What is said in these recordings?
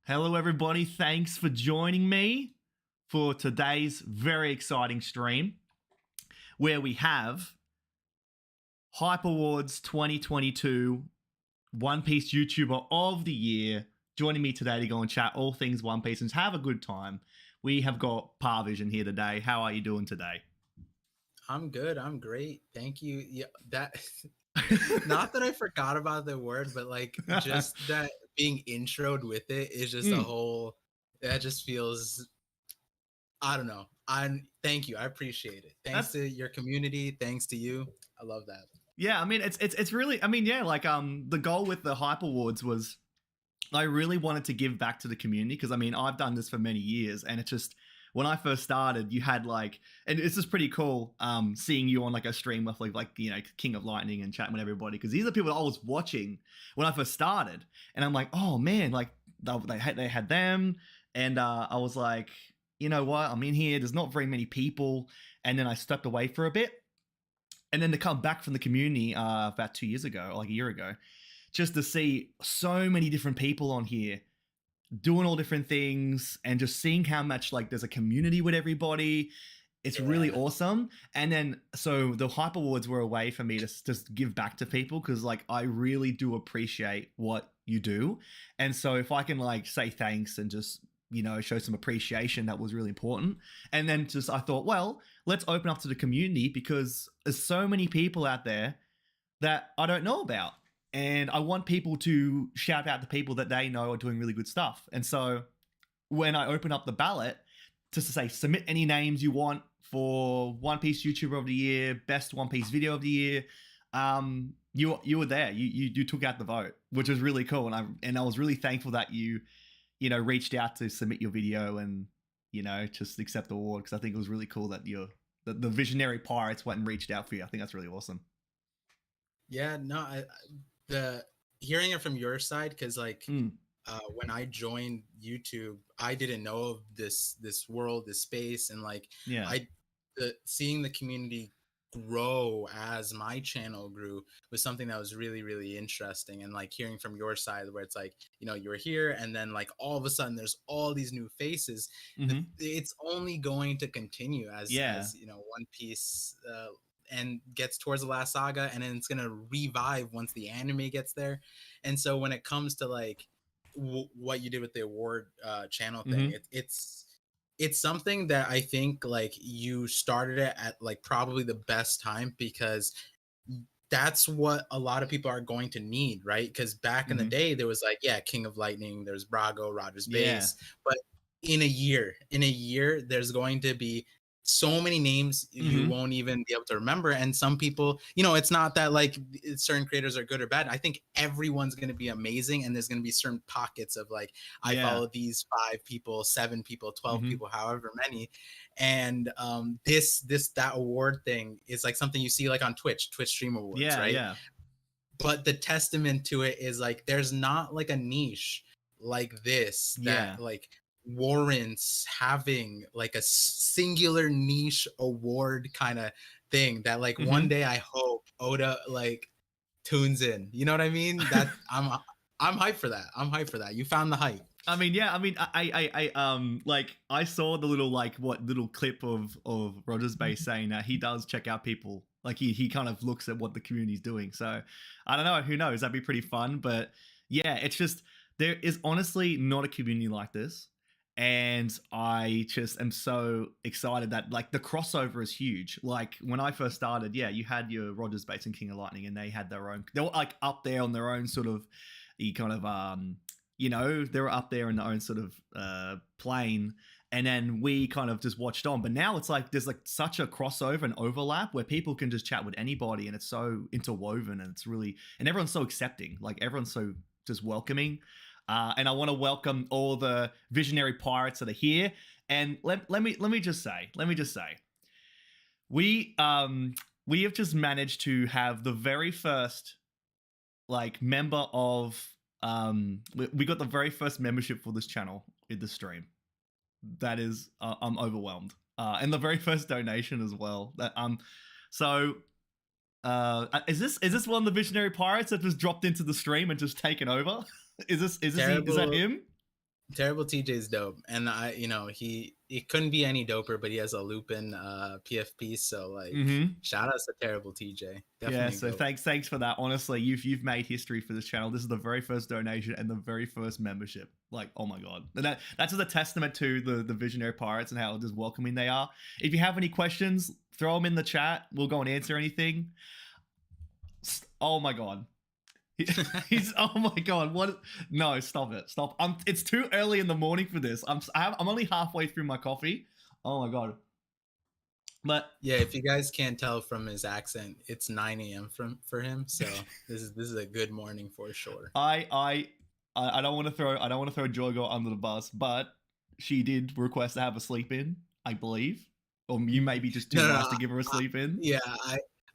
Hello, everybody. Thanks for joining me for today's very exciting stream where we have Hype Awards 2022 One Piece YouTuber of the Year joining me today to go and chat all things One Piece and have a good time. We have got Parvision here today. How are you doing today? I'm good. I'm great. Thank you. Yeah, that not that I forgot about the word, but like just that being introed with it is just a whole that just feels I don't know. I'm thank you. I appreciate it. Thanks to your community, thanks to you. I love that. Yeah, I mean it's really like the goal with the Hype Awards was I really wanted to give back to the community because I mean I've done this for many years and it's just when I first started you had like and it's just pretty cool seeing you on like a stream with like you know King of Lightning and chatting with everybody because these are people I was watching when I first started and I'm like oh man like they had them and I was like you know what I'm in here there's not very many people and then I stepped away for a bit and then to come back from the community about 2 years ago, like a year ago, just to see so many different people on here doing all different things and just seeing how much like there's a community with everybody. It's really awesome. And then so the Hype Awards were a way for me to just give back to people because like I really do appreciate what you do. And so if I can like say thanks and just you know show some appreciation, that was really important. And then just I thought well let's open up to the community because there's so many people out there that I don't know about and I want people to shout out to people that they know are doing really good stuff. And so when I open up the ballot just to say submit any names you want for One Piece YouTuber of the Year, best One Piece video of the year, you were there. You took out the vote, which was really cool. And I was really thankful that you know reached out to submit your video and you know just accept the award because I think it was really cool that the visionary pirates went and reached out for you. I think that's really awesome. Yeah, no, the hearing it from your side because like when I joined YouTube, I didn't know of this world, this space, and like seeing the community grow as my channel grew was something that was really interesting. And like hearing from your side where it's like you know you're here and then like all of a sudden there's all these new faces. It's only going to continue as you know One Piece and gets towards the last saga and then it's gonna revive once the anime gets there. And so when it comes to like what you did with the award channel thing, it's something that I think like you started it at like probably the best time because that's what a lot of people are going to need, right? Because back in the day there was like King of Lightning, there's Brago, Rogers Base, but in a year there's going to be so many names you won't even be able to remember. And some people, you know, it's not that like certain creators are good or bad. I think everyone's going to be amazing and there's going to be certain pockets of like I follow these 5 people, 7 people, 12 people, however many. And that award thing is like something you see like on Twitch stream awards, right? But the testament to it is like there's not like a niche like this that like warrants having like a singular niche award kind of thing that like one day I hope Oda like tunes in. You know what I mean? That I'm hyped for that. I'm hyped for that. You found the hype. I mean, yeah. I mean, I like I saw the little little clip of Rogers Base saying that he does check out people. Like he kind of looks at what the community's doing. So I don't know. Who knows? That'd be pretty fun. But yeah, it's just there is honestly not a community like this. And I just am so excited that like the crossover is huge. Like when I first started, you had your Rogers Bates and King of Lightning, and they had their own. They were like up there on their own sort of, kind of you know, they were up there in their own sort of plane. And then we kind of just watched on. But now it's like there's like such a crossover and overlap where people can just chat with anybody, and it's so interwoven, and it's really and everyone's so accepting. Like everyone's so just welcoming. And I want to welcome all the visionary pirates that are here. And let me just say, we have just managed to have the very first like member of we got the very first membership for this channel in the stream. That is I'm overwhelmed. And the very first donation as well. That so is this one of the visionary pirates that just dropped into the stream and just taken over? Is that him? Terrible TJ's dope, and he couldn't be any doper, but he has a Lupin PFP, so like Mm-hmm. shout outs to Terrible TJ, Yeah, definitely so goat. thanks for that. Honestly, you've made history for this channel. This is the very first donation and the very first membership. Like, oh my god, and that's just a testament to the Visionary Pirates and how just welcoming they are. If you have any questions, throw them in the chat. We'll go and answer anything. Oh my god, he's oh my god, what? No, stop it, stop. It's too early in the morning for this. I'm only halfway through my coffee. Oh my god. But yeah, if you guys can't tell from his accent, it's 9 a.m. for him, so this is a good morning for sure. I don't want to throw Jogo under the bus, but she did request to have a sleep in, I believe, or you may be just too No, no, nice no. to give her a sleep in. Yeah,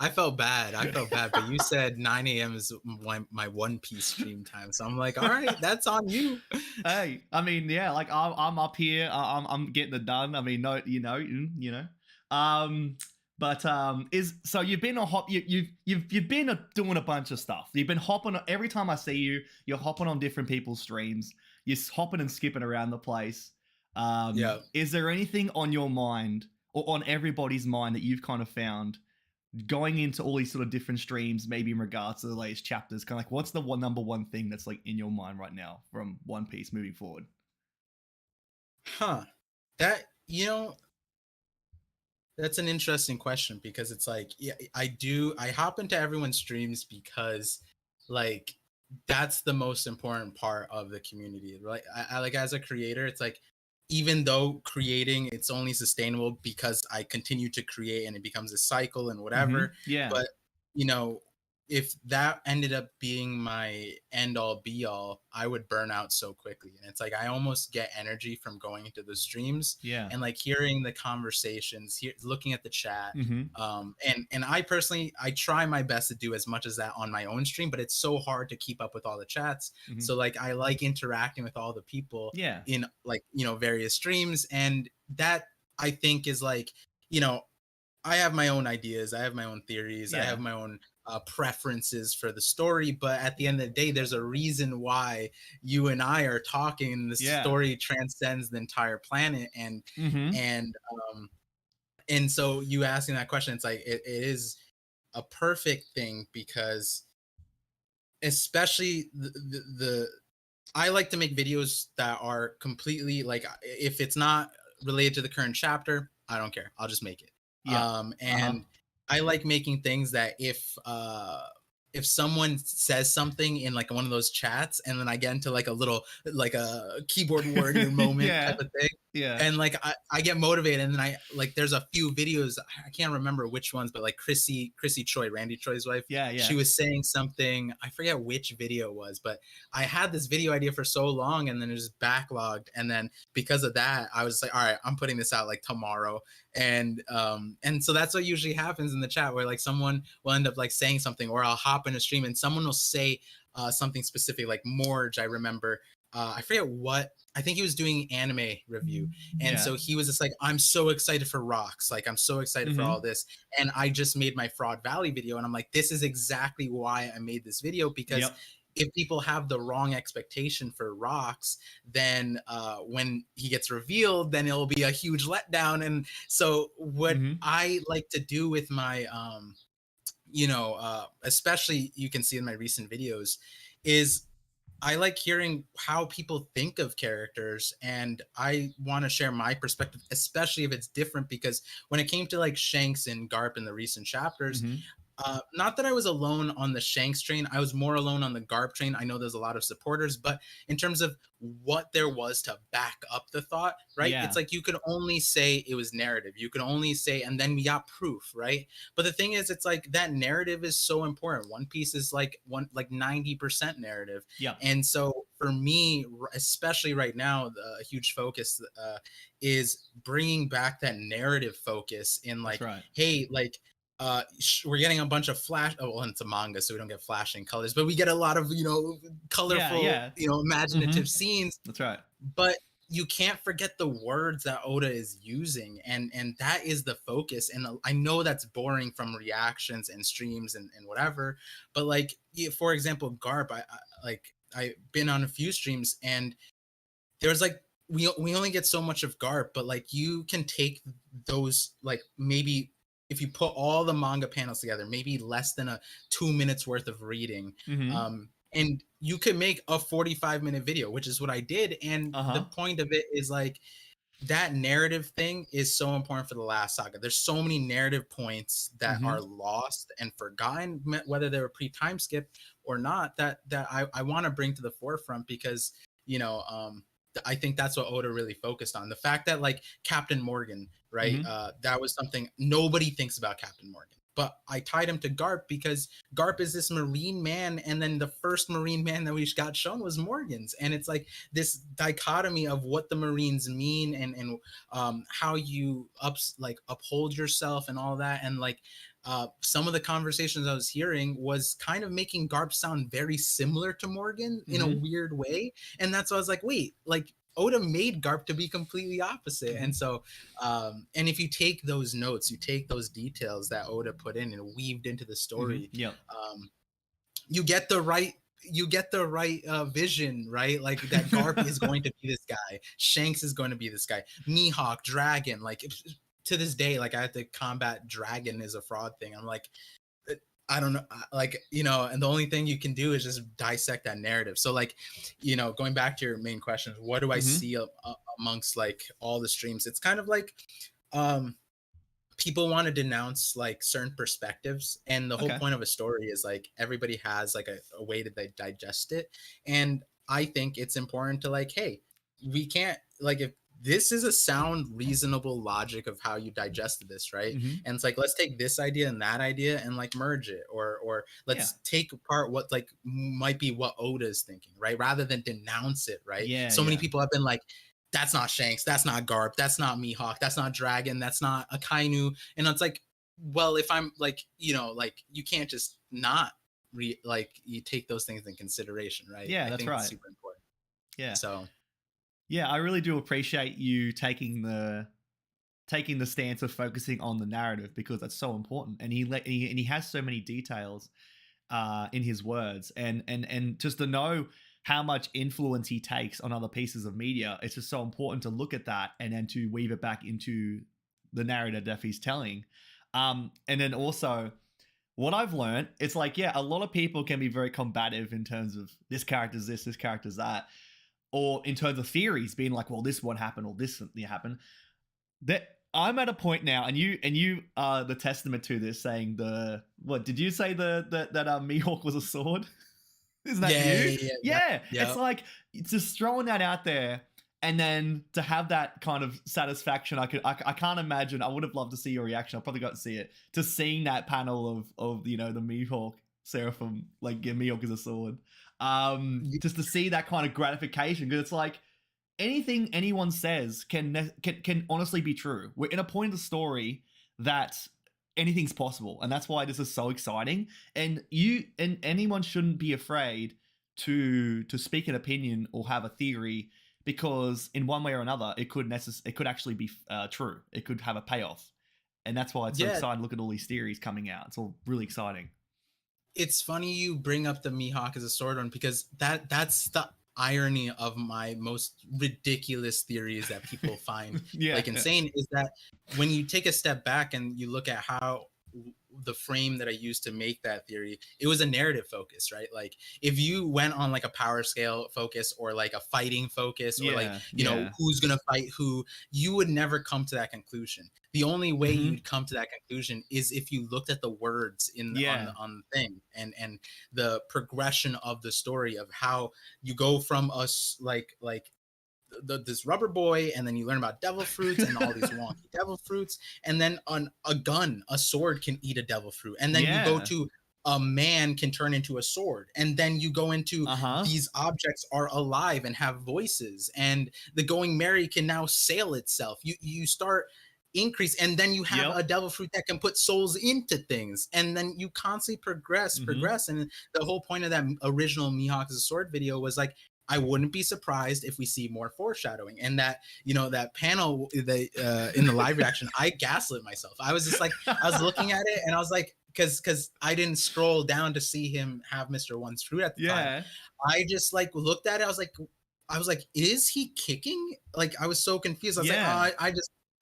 I felt bad. I felt bad, but you said 9 a.m. is my One Piece stream time, so I'm like, all right, that's on you. Hey, I mean, yeah, like I'm up here, I'm getting it done. I mean, no, you know. Um, but is so you've been a hop you've been doing a bunch of stuff. You've been hopping every time I see you. You're hopping on different people's streams. You're hopping and skipping around the place. Yeah. Is there anything on your mind or on everybody's mind that you've kind of found going into all these sort of different streams, maybe in regards to the latest chapters? Kind of like, what's the number one thing that's like in your mind right now from One Piece moving forward? Huh. That that's an interesting question because it's like, yeah, I hop into everyone's streams because like that's the most important part of the community, right? I like, as a creator, it's like, even though creating, it's only sustainable because I continue to create and it becomes a cycle and Mm-hmm. whatever. Yeah. But you know if that ended up being my end all be all, I would burn out so quickly. And it's like I almost get energy from going into the streams Yeah. and like hearing the conversations, looking at the chat. Mm-hmm. And I personally, I try my best to do as much as that on my own stream, but it's so hard to keep up with all the chats. Mm-hmm. So like I like interacting with all the people Yeah. in like various streams, and that I think is like, you know I have my own ideas, I have my own theories, I Yeah. have my own preferences for the story. But at the end of the day, there's a reason why you and I are talking, and the Yeah. story transcends the entire planet. And Mm-hmm. and so you asking that question, it's like it is a perfect thing because especially the I like to make videos that are completely like, if it's not related to the current chapter, I don't care. I'll just make it. Yeah. And I like making things that if someone says something in like one of those chats and then I get into like a little like a keyboard warrior moment Yeah. type of thing. Yeah. And like I get motivated, and then I like there's a few videos, I can't remember which ones, but like Chrissy Choi, Randy Choi's wife, Yeah. she was saying something, I forget which video it was, but I had this video idea for so long and then it was backlogged, and then because of that I was like, all right, I'm putting this out like tomorrow. And so that's what usually happens in the chat, where like someone will end up like saying something, or I'll hop in a stream and someone will say something specific, like Morge, I remember. I forget what, I think he was doing anime review. And so he was just like, I'm so excited for rocks. Like, I'm so excited for all this. And I just made my Fraud Valley video. And I'm like, this is exactly why I made this video, because if people have the wrong expectation for rocks, then when he gets revealed, then it'll be a huge letdown. And so what I like to do with my, especially you can see in my recent videos, is I like hearing how people think of characters, and I want to share my perspective, especially if it's different, because when it came to like Shanks and Garp in the recent chapters, not that I was alone on the Shanks train, I was more alone on the Garp train. I know there's a lot of supporters, but in terms of what there was to back up the thought, right? It's like you could only say it was narrative. You could only say, and then we got proof, right? But the thing is, it's like that narrative is so important. One Piece is like 90% narrative. Yeah. And so for me, especially right now, the huge focus is bringing back that narrative focus in like, hey, like, we're getting a bunch of flash, well, it's a manga, so we don't get flashing colors, but we get a lot of colorful, imaginative scenes. That's right. But you can't forget the words that Oda is using, and that is the focus. And I know that's boring from reactions and streams and whatever, but like, for example, Garp, I've been on a few streams, and there's like we only get so much of Garp, but like you can take those, like maybe if you put all the manga panels together, maybe less than a 2 minutes worth of reading, Mm-hmm. and you could make a 45-minute video, which is what I did. And the Uh-huh. point of it is like that narrative thing is so important for the last saga. There's so many narrative points that Mm-hmm. are lost and forgotten, whether they were pre-time skip or not, that I want to bring to the forefront, because you know I think that's what Oda really focused on. The fact that like Captain Morgan, right? Mm-hmm. That was something nobody thinks about Captain Morgan. But I tied him to Garp because Garp is this Marine man, and then the first Marine man that we got shown was Morgan's, and it's like this dichotomy of what the Marines mean, and how you uphold yourself and all that, and like some of the conversations I was hearing was kind of making Garp sound very similar to Morgan in a Mm-hmm. weird way, and that's why I was like, wait, like Oda made Garp to be completely opposite. Mm-hmm. And so and if you take those notes, you take those details that Oda put in and weaved into the Mm-hmm. story, Yep. you get the right vision, right? Like that Garp is going to be this guy, Shanks is going to be this guy, Mihawk, Dragon. Like to this day, like I have to combat Dragon as a fraud thing. I'm like, I don't know, like, you know, and the only thing you can do is just dissect that narrative. So like, you know, going back to your main question, what do I Mm-hmm. see amongst like all the streams? It's kind of like um people want to denounce like certain perspectives, and the whole Okay. point of a story is like everybody has like a way to digest it. And I think it's important to like, hey, we can't, like, if this is a sound reasonable logic of how you digested this, right? Mm-hmm. And it's like, let's take this idea and that idea and like merge it, or Yeah. let's take apart what like might be what Oda is thinking, right, rather than denounce it, right? Yeah. So many Yeah. people have been like, that's not Shanks, that's not Garp, that's not Mihawk, that's not Dragon, that's not Akainu. And it's like, well, if I'm like, you know, like you can't just not like you take those things in consideration, right? Yeah, I that's think it's right. super important. Yeah. So Yeah, I really do appreciate you taking the stance of focusing on the narrative, because that's so important. And he has so many details in his words, and just to know how much influence he takes on other pieces of media, it's just so important to look at that and then to weave it back into the narrative that he's telling. And then also, what I've learned, it's like, yeah, a lot of people can be very combative in terms of this character's this character's that, or in terms of theories, being like, well, this what happened or this happened. That I'm at a point now, and you are the testament to this, saying what did you say that Mihawk was a sword? Isn't that you? Yeah, yeah. it's like just throwing that out there, and then to have that kind of satisfaction. I can't imagine. I would have loved to see your reaction. I probably got to see it, to seeing that panel of you know, the Mihawk Seraphim, like, yeah, Mihawk is a sword. Just to see that kind of gratification, because it's like anything anyone says can honestly be true. We're in a point of the story that anything's possible, and that's why this is so exciting. And anyone shouldn't be afraid to speak an opinion or have a theory, because in one way or another it could actually be true. It could have a payoff, and that's why it's so exciting. Look at all these theories coming out. It's all really exciting. It's funny you bring up the Mihawk as a sword one, because that's the irony of my most ridiculous theories that people find like insane, is that when you take a step back and you look at how the frame that I used to make that theory, it was a narrative focus, right? Like if you went on like a power scale focus or like a fighting focus, or like, you know, who's gonna fight who, you would never come to that conclusion. The only way you'd come to that conclusion is if you looked at the words on the thing, and the progression of the story of how you go from us like this rubber boy, and then you learn about devil fruits and all these wonky devil fruits, and then on a sword can eat a devil fruit, and then you go to a man can turn into a sword, and then you go into these objects are alive and have voices, and the going merry can now sail itself. You start increase, and then you have a devil fruit that can put souls into things, and then you constantly progress. And the whole point of that original Mihawk as a sword video was like, I wouldn't be surprised if we see more foreshadowing. And that, you know, that panel in the live reaction, I gaslit myself. I was just like, I was looking at it and I was like, because I didn't scroll down to see him have Mr. One's fruit at the time. I just like looked at it. I was like, I was like, is he kicking? Like, I was so confused. I was like, Yeah.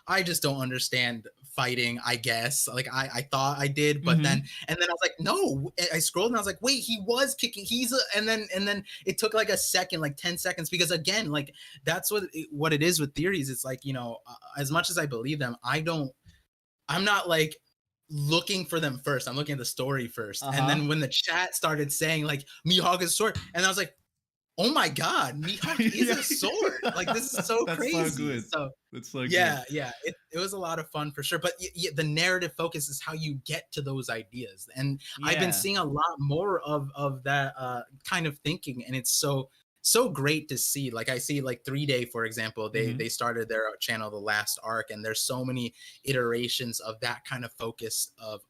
I just don't understand fighting, I guess. Like I thought I did, but Mm-hmm. then I was like, no. I scrolled and I was like, wait, he was kicking. And then it took like a second, like 10 seconds, because again, like that's what it is with theories. It's like, as much as I believe them, I'm not like looking for them first. I'm looking at the story first. And Uh-huh. then when the chat started saying like Mihawk is sword, and I was like, oh my god, Mihawk is Yeah. a sword. Like this is so That's so crazy. good. So That's so good. yeah, it was a lot of fun for sure. But the narrative focus is how you get to those ideas, and I've been Yeah. seeing a lot more of that kind of thinking, and it's so great to see. Like I see like 3 Day, for example, Mm-hmm. they started their channel the last arc, and there's so many iterations of that kind of focus of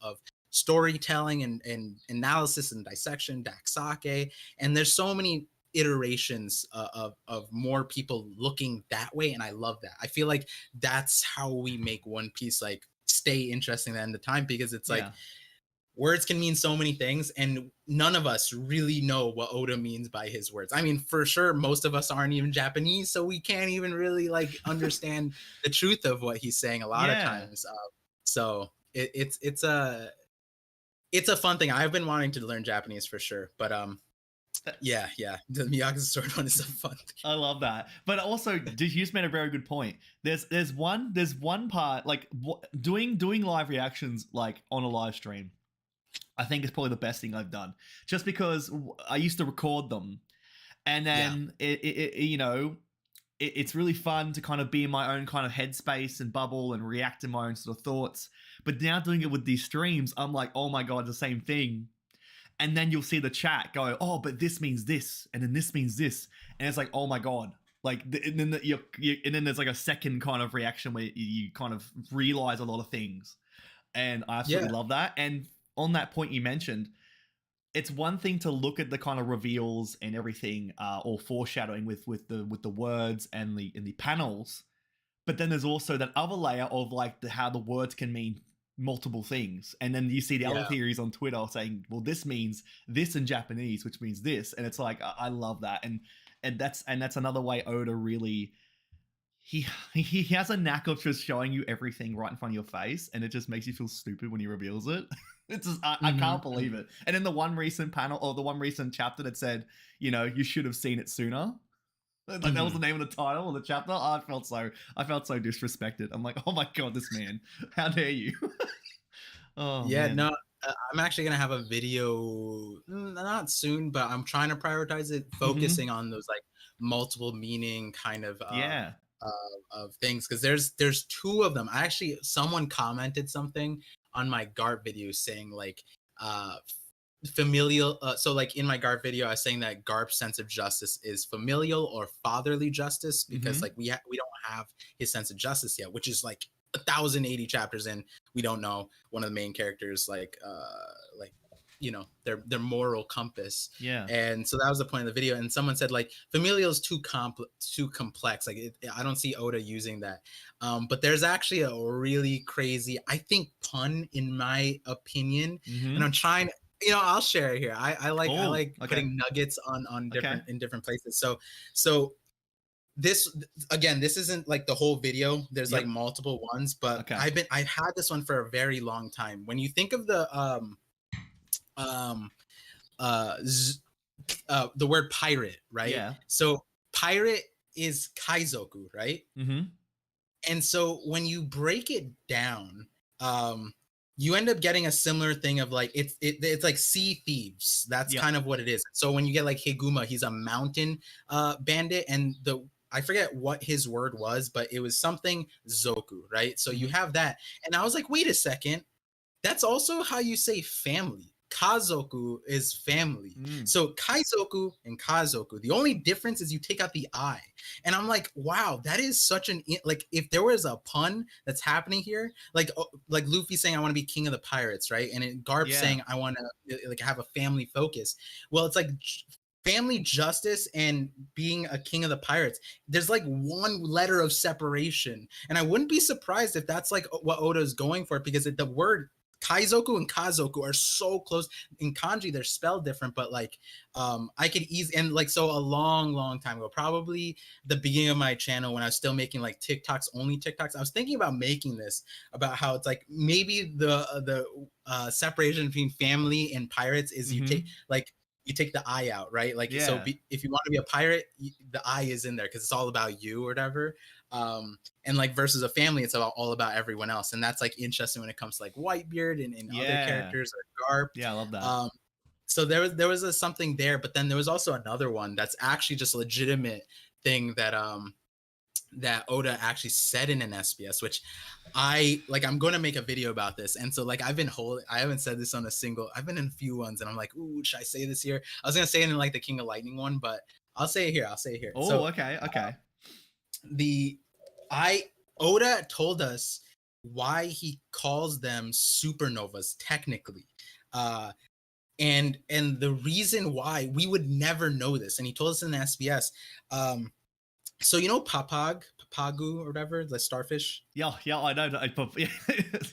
storytelling and analysis and dissection, Daksake, and there's so many iterations of more people looking that way, and I love that. I feel like that's how we make One Piece like stay interesting at the end of time, because it's like Yeah. words can mean so many things, and none of us really know what Oda means by his words. I mean, for sure, most of us aren't even Japanese, so we can't even really like understand the truth of what he's saying a lot of Yeah. times. So it's a fun thing. I've been wanting to learn Japanese for sure, but yeah, the Miyagi sword one is so fun. I love that. But also, you just made a very good point. There's one part like doing live reactions like on a live stream. I think is probably the best thing I've done, just because I used to record them, and Yeah, then it's really fun to kind of be in my own kind of headspace and bubble and react to my own sort of thoughts. But now doing it with these streams, I'm like, oh my god, the same thing. And then you'll see the chat go, oh, but this means this, and then this means this, and it's like, oh my god, like, and then and then there's like a second kind of reaction where you kind of realize a lot of things, and I yeah, absolutely love that. And on that point you mentioned, it's one thing to look at the kind of reveals and everything, or foreshadowing with the words and the panels, but then there's also that other layer of like how the words can mean multiple things, and then you see the other yeah. theories on Twitter saying, well, this means this in Japanese, which means this, and it's like I love that. And that's another way Oda really, he he has a knack of just showing you everything right in front of your face, and it just makes you feel stupid when he reveals it. It's just I Hmm. can't believe it. And in the one recent panel, or the one recent chapter that said, you should have seen it sooner, like that was Hmm. the name of the title of the chapter. I felt so disrespected. I'm like, oh my god, this man, how dare you? Oh Yeah, man. no, I'm actually gonna have a video, not soon, but I'm trying to prioritize it, Mm-hmm. focusing on those like multiple meaning kind Yeah. of things, because there's two of them. I actually, someone commented something on my Garp video saying like uh familial, so like in my Garp video I was saying that Garp's sense of justice is familial or fatherly justice, because Mm-hmm. like we don't have his sense of justice yet, which is like 1,080 chapters in. We don't know one of the main characters like their moral compass. Yeah. And so that was the point of the video, and someone said like familial is too complex, like I don't see Oda using that. But there's actually a really crazy, I think, pun in my opinion, and Mm-hmm. I'm trying, I'll share it here. I Oh. like Okay. putting nuggets on Okay. different places. So this, again, this isn't like the whole video. There's like Yep. Multiple ones, but Okay. I've had this one for a very long time. When you think of um uh z- the word pirate, right? Yeah. So pirate is kaizoku, right? Mm-hmm. And so when you break it down, um, you end up getting a similar thing of like it's like sea thieves. That's Yep. kind of what it is. So when you get like Higuma, he's a mountain bandit, and the I forget what his word was, but it was something Zoku, right? So you Mm-hmm. have that, and I was like, wait a second, that's also how you say family. Kazoku is family. Mm. So Kaizoku and Kazoku, the only difference is you take out the I. And I'm like, wow, that is such an, like, if there was a pun that's happening here, like Luffy saying I want to be king of the pirates, right? And Garp Yeah. saying I want to like have a family focus. Well, it's like family justice and being a king of the pirates, there's like one letter of separation, and I wouldn't be surprised if that's like what Oda is going for, because the word Kaizoku and Kazoku are so close. In kanji, they're spelled different, but like I could easily, and like, so a long time ago, probably the beginning of my channel when I was still making like TikToks, only TikToks, I was thinking about making this about how it's like maybe the separation between family and pirates is you take like you take the I out, right? Like, so if you want to be a pirate, the I is in there because it's all about you or whatever. And like versus a family, it's all about everyone else, and that's like interesting when it comes to like Whitebeard and other characters or Garp. Yeah, I love that. So there was a something there, but then there was also another one that's actually just a legitimate thing that that Oda actually said in an SBS, which I'm going to make a video about this. And so like I haven't said this on I've been in a few ones and I'm like, ooh, should I say this here? I was going to say it in like the King of Lightning one, but I'll say it here. Oh, so, okay. Oda told us why he calls them supernovas technically. And the reason why we would never know this, and he told us in the SBS, so you know Papagu or whatever, the starfish. Yeah, I know.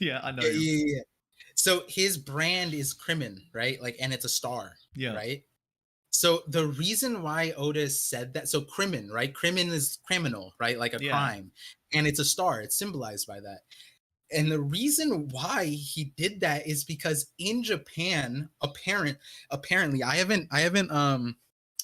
Yeah, I know. Yeah. So his brand is Crimin, right? Like, and it's a star. Yeah. Right. So the reason why Oda said that, so Crimin, right? Crimin is criminal, right? Like a crime, and it's a star. It's symbolized by that. And the reason why he did that is because in Japan, apparently, I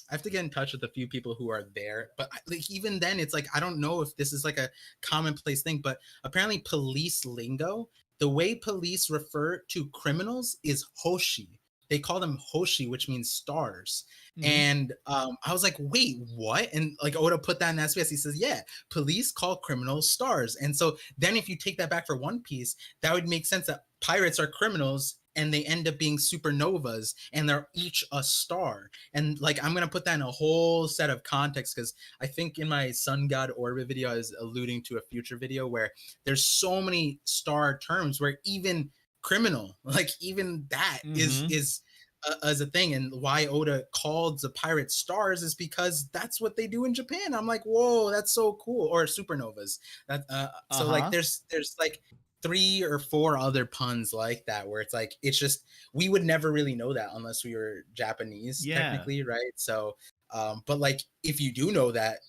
have to get in touch with a few people who are there, but like even then it's like I don't know if this is like a commonplace thing, but apparently police lingo, the way police refer to criminals is hoshi. They call them hoshi, which means stars. And I was like, wait, what? And like Oda put that in SBS. He says, yeah, police call criminals stars. And so then if you take that back for One Piece, that would make sense that pirates are criminals and they end up being supernovas and they're each a star. And like I'm gonna put that in a whole set of context because I think in my Sun God Orbit video I was alluding to a future video where there's so many star terms where even criminal, like even that is as a thing. And why Oda called the pirates stars is because that's what they do in Japan. I'm like, whoa, that's so cool. Or supernovas. That so like there's like 3 or 4 other puns like that where it's like it's just we would never really know that unless we were Japanese technically, right? So but like if you do know that,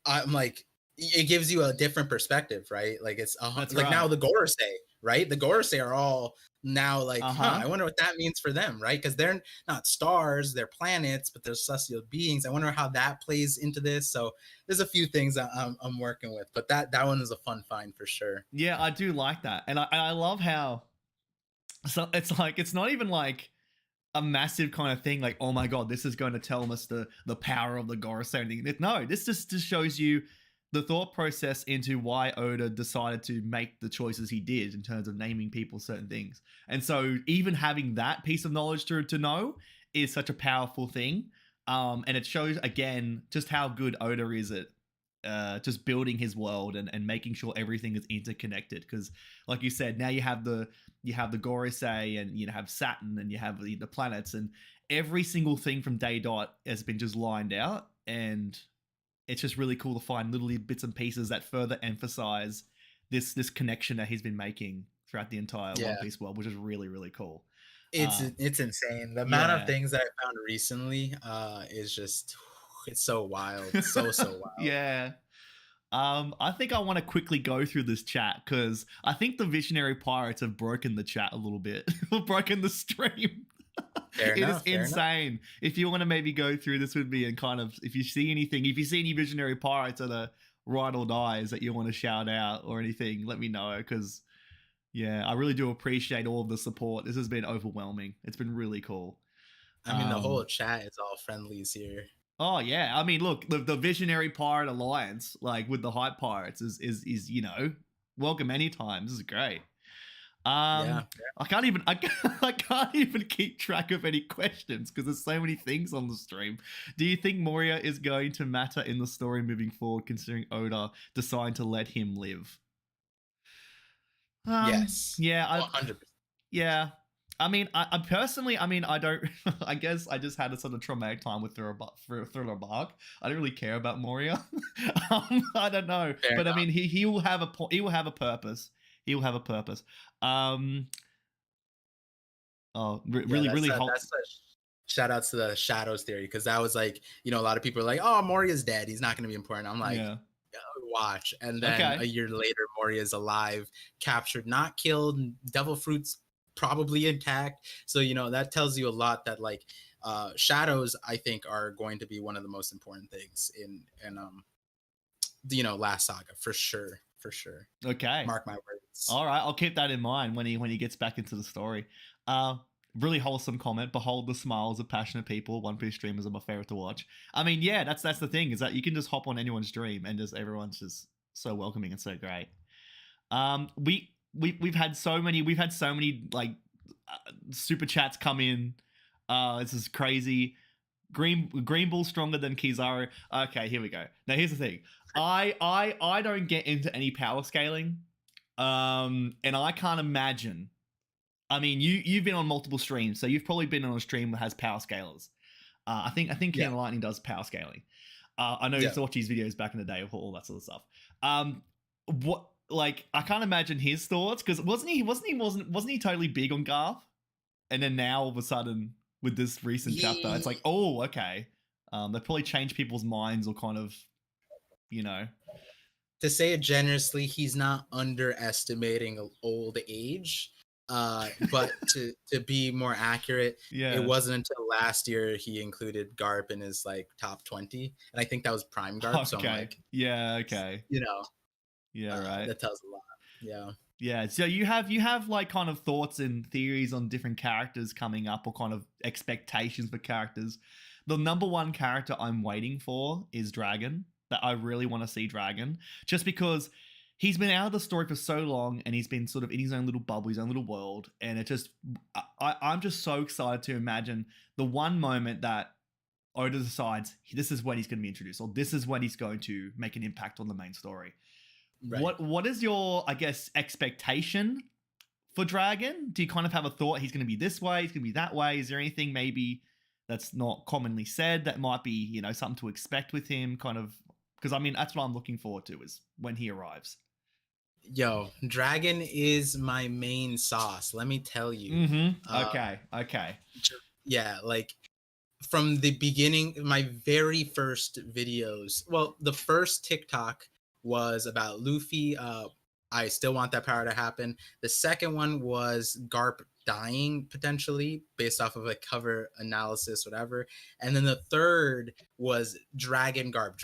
I'm like it gives you a different perspective, right? Like it's like now the Gorosei, right? The Gorosei are all now like, I wonder what that means for them, right? Because they're not stars, they're planets, but they're celestial beings. I wonder how that plays into this. So there's a few things I'm working with, but that one is a fun find for sure. Yeah, I do like that, and I love how. So it's like it's not even like a massive kind of thing like, oh my god, this is going to tell us the power of the Gorosei and everything. No, this just shows you the thought process into why Oda decided to make the choices he did in terms of naming people certain things. And so even having that piece of knowledge to know is such a powerful thing. And it shows again just how good Oda is at just building his world and making sure everything is interconnected. Because like you said, now you have the Gorosei and you have Saturn and you have the planets, and every single thing from Day Dot has been just lined out, and it's just really cool to find little bits and pieces that further emphasize this connection that he's been making throughout the entire One Piece world, which is really, really cool. It's insane. The amount of things that I found recently is just it's so wild. So wild. Yeah. I think I want to quickly go through this chat because I think the Visionary Pirates have broken the chat a little bit. Broken the stream. It is insane. If you want to maybe go through this with me and kind of, if you see any Visionary Pirates that are ride or dies that you want to shout out or anything, let me know, because I really do appreciate all of the support. This has been overwhelming. It's been really cool. I mean, the whole chat is all friendlies here. Oh yeah, I mean, look, the Visionary Pirate Alliance, like with the Hype Pirates, is welcome anytime. This is great. I can't even keep track of any questions because there's so many things on the stream. Do you think Moria is going to matter in the story moving forward, considering Oda decided to let him live? Yes. Yeah. 100%. Yeah. I mean, I personally, I don't. I guess I just had a sort of traumatic time with Thriller Bark. I don't really care about Moria. I don't know, Fair but enough. I mean, he will have a purpose. He will have a purpose. Oh, Yeah, really that's a shout outs to the shadows theory, because that was like, a lot of people are like, oh, Moria's dead, he's not going to be important. I'm like, yeah. watch. And then a Okay. year later, Moria's alive, captured, not killed, and devil fruit's probably intact. So that tells you a lot, that like shadows, I think, are going to be one of the most important things in last saga, for sure, for sure. Okay. Mark my words. All right, I'll keep that in mind when he gets back into the story. Uh, really wholesome comment. Behold the smiles of passionate people. One Piece streamers are my favorite to watch. I mean, yeah, that's the thing, is that you can just hop on anyone's stream and just everyone's just so welcoming and so great. We've had so many like super chats come in. This is crazy. Green Bull stronger than Kizaru. Okay, here we go. Now here's the thing. I don't get into any power scaling. And I can't imagine. I mean, you've been on multiple streams, so you've probably been on a stream that has power scalers. I think Yeah. Ken Lightning does power scaling. I know you used to watch his videos back in the day with all that sort of stuff. What, like, I can't imagine his thoughts, because wasn't he totally big on Garth, and then now all of a sudden with this recent chapter, it's like, oh, okay, they probably changed people's minds, or kind of, To say it generously, he's not underestimating old age. But to be more accurate, yeah, it wasn't until last year he included Garp in his like top 20, and I think that was prime Garp. okay, So I'm like, yeah, okay, yeah, right, that tells a lot. Yeah. Yeah, so you have like kind of thoughts and theories on different characters coming up, or kind of expectations for characters. The number one character I'm waiting for is Dragon. That I really want to see Dragon, just because he's been out of the story for so long, and he's been sort of in his own little bubble, his own little world, and it just I'm just so excited to imagine the one moment that Oda decides this is when he's going to be introduced, or this is when he's going to make an impact on the main story. Right. What is your, I guess, expectation for Dragon? Do you kind of have a thought he's going to be this way, he's going to be that way? Is there anything maybe that's not commonly said that might be, something to expect with him, kind of? Because I mean, that's what I'm looking forward to, is when he arrives. Yo, Dragon is my main sauce, let me tell you. Okay. Yeah, like from the beginning, my very first videos, well, the first TikTok was about Luffy. I still want that power to happen. The second one was Garp dying potentially based off of a cover analysis, whatever. And then the third was Dragon Garp,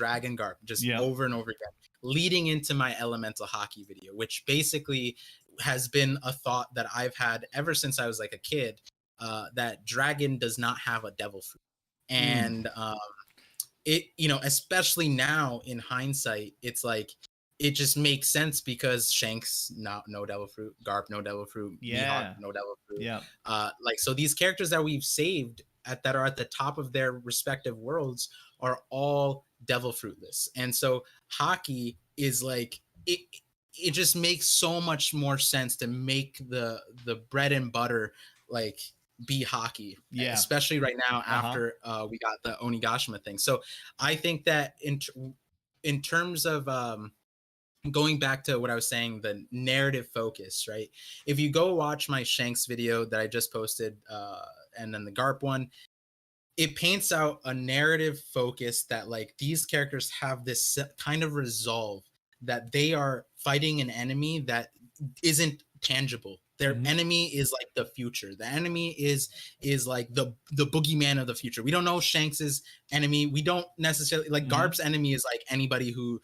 just over and over again, leading into my elemental hockey video, which basically has been a thought that I've had ever since I was like a kid, that Dragon does not have a devil fruit. And it, especially now in hindsight, it's like, it just makes sense, because Shanks no devil fruit, Garp no devil fruit, Mihawk no devil fruit. Yeah. Like, so these characters that we've saved that are at the top of their respective worlds are all devil fruitless. And so hockey is like, it just makes so much more sense to make the bread and butter like be hockey, especially right now after we got the Onigashima thing. So I think that in terms of going back to what I was saying, the narrative focus, right? If you go watch my Shanks video that I just posted, and then the Garp one, it paints out a narrative focus that like these characters have this kind of resolve, that they are fighting an enemy that isn't tangible. Their enemy is like the future. The enemy is like the boogeyman of the future. We don't know Shanks's enemy. We don't necessarily like Garp's enemy is like anybody who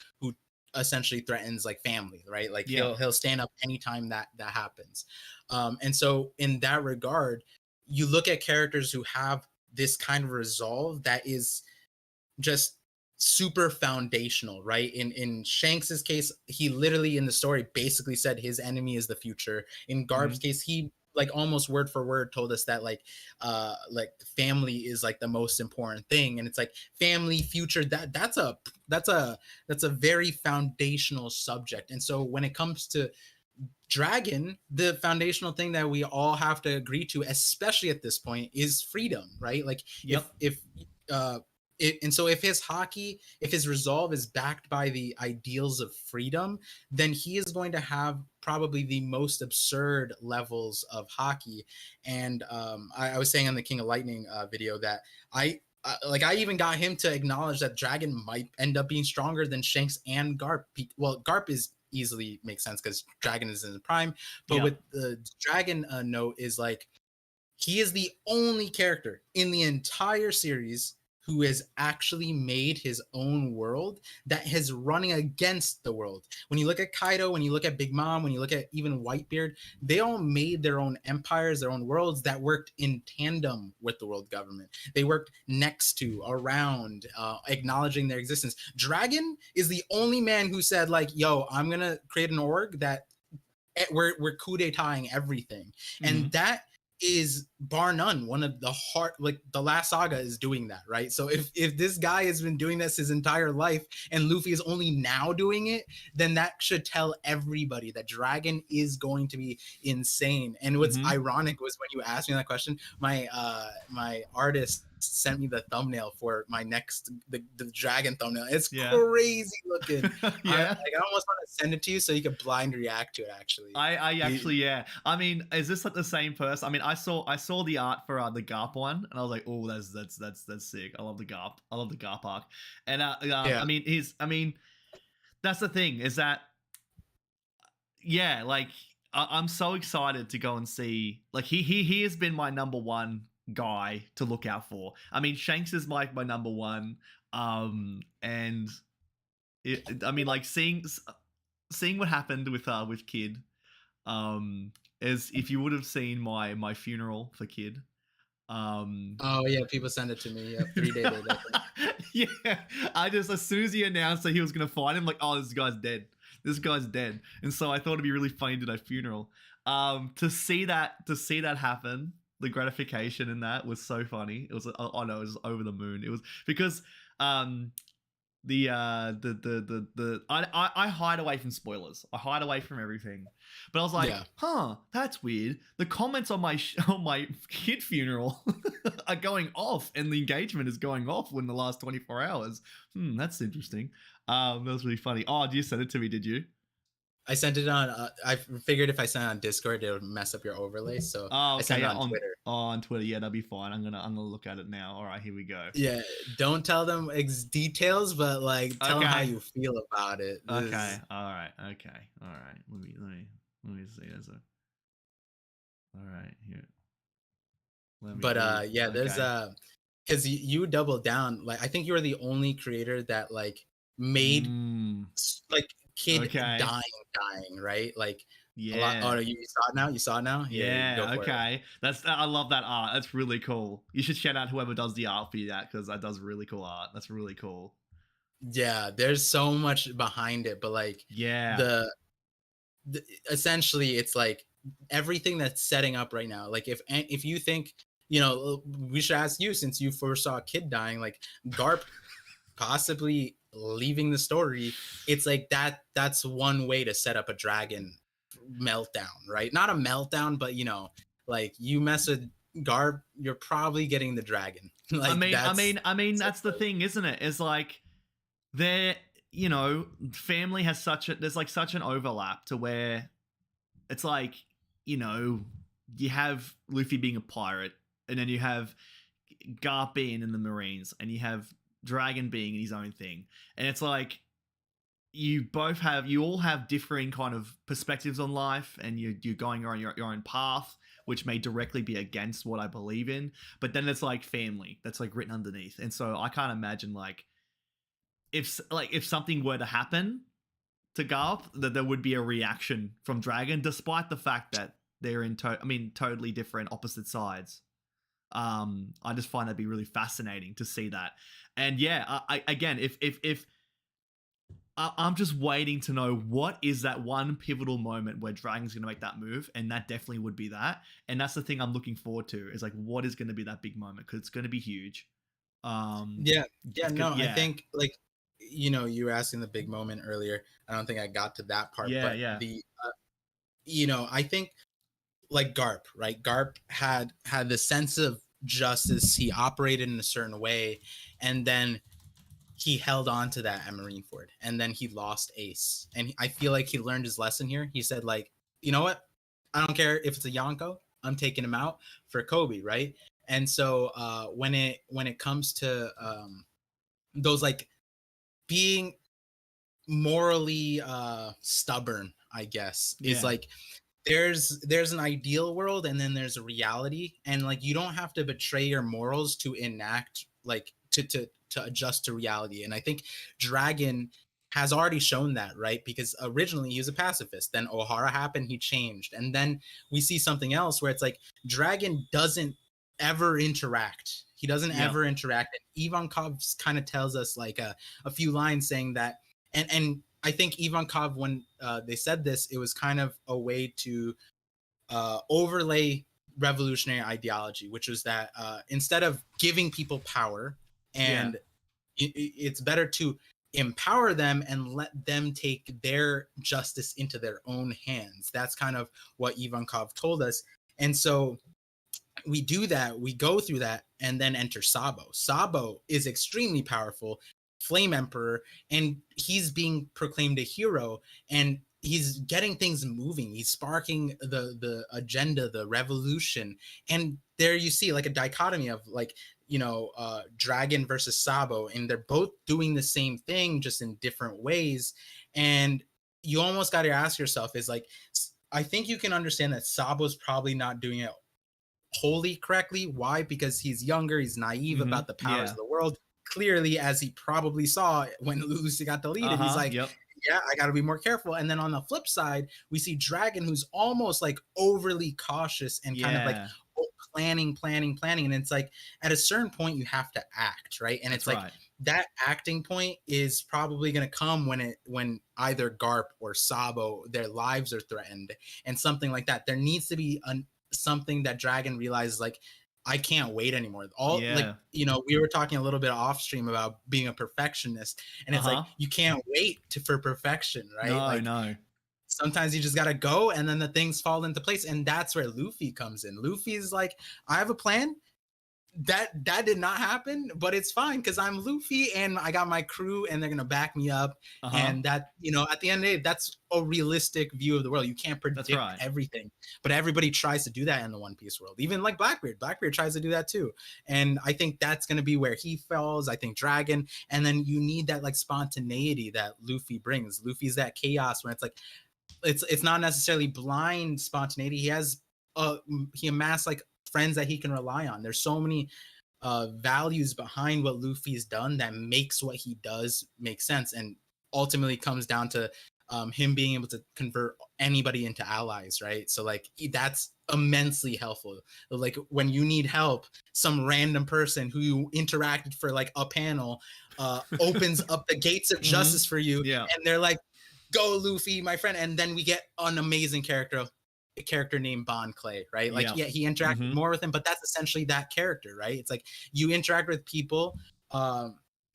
essentially threatens like family, right? Like he'll stand up anytime that happens. And so in that regard, you look at characters who have this kind of resolve that is just super foundational, right? In Shanks's case, he literally in the story basically said his enemy is the future. In Garp's case, he like almost word for word told us that like family is like the most important thing, and it's like family, future, that's a very foundational subject. And so when it comes to Dragon, the foundational thing that we all have to agree to, especially at this point, is freedom, right? Like if And so if his resolve is backed by the ideals of freedom, then he is going to have probably the most absurd levels of hockey. And I was saying on the King of Lightning video that I even got him to acknowledge that Dragon might end up being stronger than Shanks and Garp. Well, Garp is easily makes sense because Dragon is in the prime, but Yeah. with the Dragon note is like he is the only character in the entire series who has actually made his own world that is running against the world. When you look at Kaido, when you look at Big Mom, when you look at even Whitebeard, they all made their own empires, their own worlds that worked in tandem with the world government. They worked next to, around, acknowledging their existence. Dragon is the only man who said, like, yo, I'm going to create an org that we're coup d'etat-ing everything. And that is bar none one of the hard, like the last saga is doing that, right? So if this guy has been doing this his entire life and Luffy is only now doing it, then that should tell everybody that Dragon is going to be insane. And what's ironic was when you asked me that question, my artist sent me the thumbnail for my next the Dragon thumbnail. It's crazy looking. I almost want to send it to you so you could blind react to it. Actually, I actually I mean, is this like the same person? I mean, I saw the art for the Garp one, and I was like, oh, that's sick. I love the Garp arc, and I mean, that's the thing is that like I'm so excited to go and see, like he has been my number one guy to look out for. I mean, Shanks is my number one, and I mean, like seeing what happened with Kid, as if you would have seen my funeral for Kid. Oh yeah, people send it to me. Yeah, 3 days later. Yeah, I just, as soon as he announced that he was gonna fight him, like, oh, this guy's dead. And so I thought it'd be really funny to that funeral. To see that happen, the gratification in that was so funny. It was, oh no, it was over the moon. It was because I hide away from spoilers. I hide away from everything. But I was like, that's weird. The comments on my Kid funeral are going off, and the engagement is going off in the last 24 hours. That's interesting. That was really funny. Oh, you sent it to me, did you? I sent it on. I figured if I sent it on Discord, it would mess up your overlay. So I sent it on Twitter. On Twitter, yeah, that'll be fine. I'm gonna look at it now. All right, here we go. Yeah, don't tell them details, but like tell them how you feel about it. Okay, all right. Let me see. All right, here. There's because you doubled down. Like I think you were the only creator that like made like Kid dying, right? Like oh, you saw it now? You saw it now? Yeah, okay. I love that art. That's really cool. You should shout out whoever does the art for you, that, because that does really cool art. That's really cool. Yeah, there's so much behind it, but like the essentially it's like everything that's setting up right now. Like if you think, you know, we should ask you, since you first saw a Kid dying, like Garp possibly leaving the story, it's like that's one way to set up a Dragon meltdown, right? Not a meltdown, but you know, like you mess with Garp, you're probably getting the Dragon. Like, I mean that's the thing, isn't it? It's like there, you know, family has there's like such an overlap to where it's like, you know, you have Luffy being a pirate, and then you have Garp being in the Marines, and you have Dragon being his own thing, and it's like you all have differing kind of perspectives on life, and you're going on your own path, which may directly be against what I believe in, but then it's like family that's like written underneath. And so I can't imagine like if something were to happen to Garp, that there would be a reaction from Dragon, despite the fact that they're in totally different opposite sides. I just find that'd be really fascinating to see that. And yeah, if I'm just waiting to know what is that one pivotal moment where Dragon's going to make that move, and that definitely would be that. And that's the thing I'm looking forward to, is like, what is going to be that big moment, because it's going to be huge. I think, like, you know, you were asking the big moment earlier. I don't think I got to that part. You know, I think like Garp, right? Garp had the sense of justice. He operated in a certain way, and then he held on to that at Marineford, and then he lost Ace. And I feel like he learned his lesson here. He said, like, you know what? I don't care if it's a Yonko. I'm taking him out for Kobe, right? And so when it comes to those like being morally stubborn, I guess, is like there's an ideal world and then there's a reality, and like you don't have to betray your morals to enact like to adjust to reality. And I think Dragon has already shown that, right? Because originally he was a pacifist, then Ohara happened, he changed, and then we see something else where it's like Dragon doesn't ever interact. He doesn't ever interact. And Ivankov kind of tells us like a few lines saying that, and I think Ivankov, when they said this, it was kind of a way to overlay revolutionary ideology, which was that instead of giving people power, and it's better to empower them and let them take their justice into their own hands. That's kind of what Ivankov told us. And so we do that, we go through that, and then enter Sabo. Sabo is extremely powerful, Flame Emperor, and he's being proclaimed a hero, and he's getting things moving. He's sparking the agenda, the revolution. And there you see like a dichotomy of like, you know, Dragon versus Sabo, and they're both doing the same thing just in different ways. And you almost got to ask yourself is like, I think you can understand that Sabo's probably not doing it wholly correctly. Why? Because he's younger, he's naive about the powers of the world. Clearly, as he probably saw when Lucy got deleted, he's like, yeah, I got to be more careful. And then on the flip side, we see Dragon, who's almost like overly cautious and kind of like planning. And it's like at a certain point, you have to act, right? And it's like that acting point is probably going to come when either Garp or Sabo, their lives are threatened and something like that. There needs to be something that Dragon realizes, like, I can't wait anymore. Like, you know, we were talking a little bit off stream about being a perfectionist, and it's like you can't wait for perfection, right? No. Sometimes you just gotta go, and then the things fall into place, and that's where Luffy comes in. Luffy's like, I have a plan. That did not happen, but it's fine because I'm Luffy and I got my crew and they're gonna back me up. And that, you know, at the end of the day, that's a realistic view of the world. You can't predict everything, but everybody tries to do that in the One Piece world. Even like Blackbeard tries to do that too. And I think that's gonna be where he falls. I think Dragon, and then you need that like spontaneity that Luffy brings. Luffy's that chaos when it's like it's not necessarily blind spontaneity. He amassed like friends that he can rely on. There's so many values behind what Luffy's done that makes what he does make sense, and ultimately comes down to him being able to convert anybody into allies, right? So like that's immensely helpful. Like when you need help, some random person who you interacted for like a panel opens up the gates of justice for you, and they're like, go Luffy, my friend. And then we get an amazing character named Bon Clay, right? Like, he interacted more with him, but that's essentially that character, right? It's like you interact with people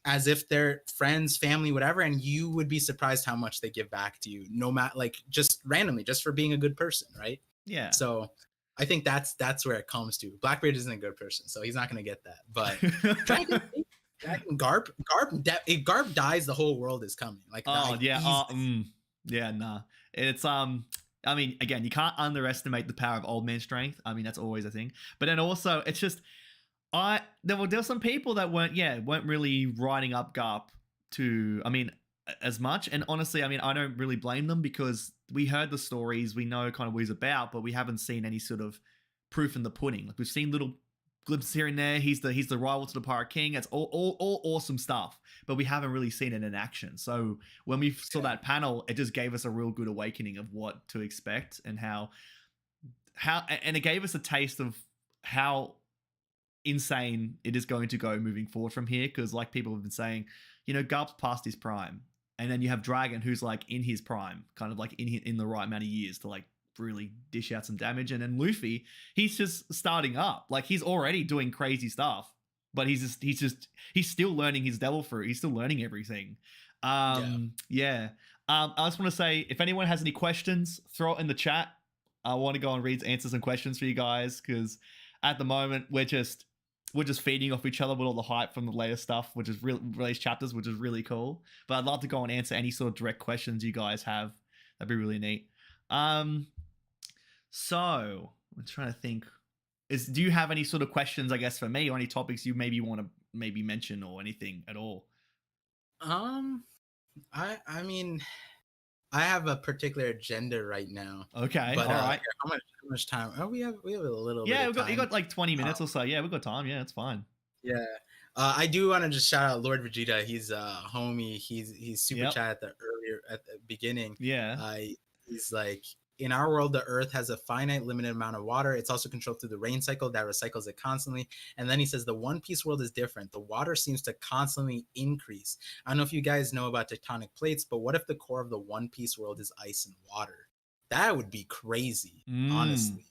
as if they're friends, family, whatever, and you would be surprised how much they give back to you, no matter, like, just randomly, just for being a good person, right? Yeah. So I think that's where it comes to. Blackbeard isn't a good person, so he's not going to get that. But Garp, if Garp dies, the whole world is coming. Like, it's I mean, again, you can't underestimate the power of old man strength. I mean, that's always a thing. But then also, it's just there were some people that weren't really writing up Garp to, I mean, as much. And honestly, I mean, I don't really blame them because we heard the stories, we know kind of what he's about, but we haven't seen any sort of proof in the pudding. Like, we've seen little glimpses here and there. He's the rival to the Pirate King. It's all awesome stuff, but we haven't really seen it in action. So when we saw that panel, it just gave us a real good awakening of what to expect and how and it gave us a taste of how insane it is going to go moving forward from here. Because like people have been saying, you know, Garp's past his prime, and then you have Dragon, who's like in his prime, kind of like in the right amount of years to like really dish out some damage. And then Luffy, he's just starting up. Like, he's already doing crazy stuff, but he's still learning his devil fruit. He's still learning everything. I just want to say, if anyone has any questions, throw it in the chat. I want to go and answer some questions for you guys, because at the moment we're just we're just feeding off each other with all the hype from the latest stuff, which is latest chapters, which is really cool. But I'd love to go and answer any sort of direct questions you guys have. That'd be really neat. So I'm trying to think. Do you have any sort of questions, I guess, for me, or any topics you maybe want to maybe mention or anything at all? I mean, I have a particular agenda right now. Okay, but all right. how much time? Oh, we have a little bit Yeah, of time. you got like 20 minutes or so. Yeah, we've got time. Yeah, it's fine. Yeah. I do want to just shout out Lord Vegeta. He's a homie. He's super chat at the beginning. Yeah. He's like, in our world, the earth has a finite limited amount of water. It's also controlled through the rain cycle that recycles it constantly. And then he says the One Piece world is different. The water seems to constantly increase. I don't know if you guys know about tectonic plates, but what if the core of the One Piece world is ice and water? That would be crazy, honestly.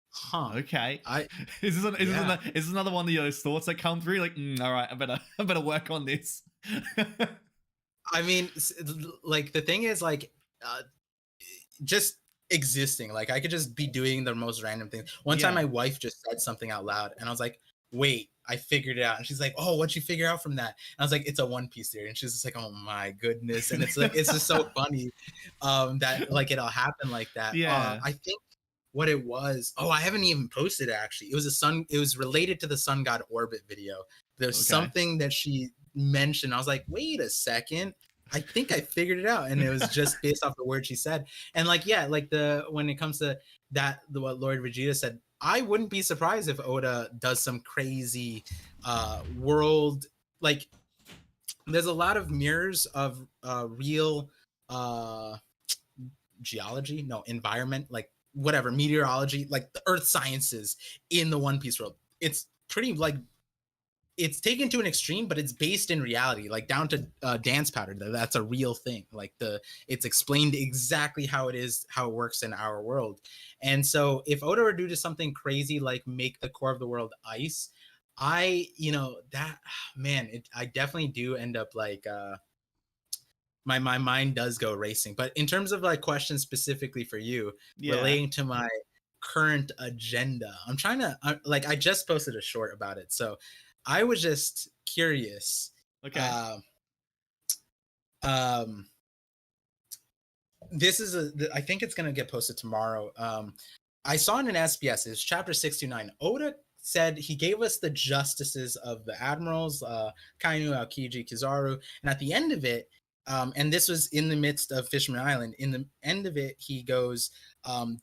Huh. Okay. Is this another one of those thoughts that come through? Like, all right, I better work on this. I mean, like the thing is, like, just existing. Like I could just be doing the most random things. One time, my wife just said something out loud, and I was like, "Wait, I figured it out." And she's like, "Oh, what'd you figure out from that?" And I was like, "It's a One Piece theory." And she's just like, "Oh my goodness!" And it's like, it's just so funny that like it'll happen like that. Yeah. I think what it was. Oh, I haven't even posted it actually. It was related to the Sun God Orbit video. There's something that she mentioned. I was like, wait a second. I think I figured it out. And it was just based off the word she said. And like, yeah, like when it comes to that, what Lord Vegeta said, I wouldn't be surprised if Oda does some crazy world. Like there's a lot of mirrors of real environment, like whatever, meteorology, like the earth sciences in the One Piece world. It's pretty like, it's taken to an extreme, but it's based in reality, like down to dance pattern. That's a real thing. Like it's explained exactly how it works in our world. And so if Oda were to do something crazy, like make the core of the world ice, I definitely do end up like, my mind does go racing. But in terms of like questions specifically for you, relating to my current agenda, I'm trying to like, I just posted a short about it. So I was just curious. Okay. This is I think it's gonna get posted tomorrow. I saw in an SBS, it's chapter 629. Oda said he gave us the justices of the admirals, Kainu, Aokiji, Kizaru, and at the end of it, and this was in the midst of Fisherman Island. In the end of it, he goes,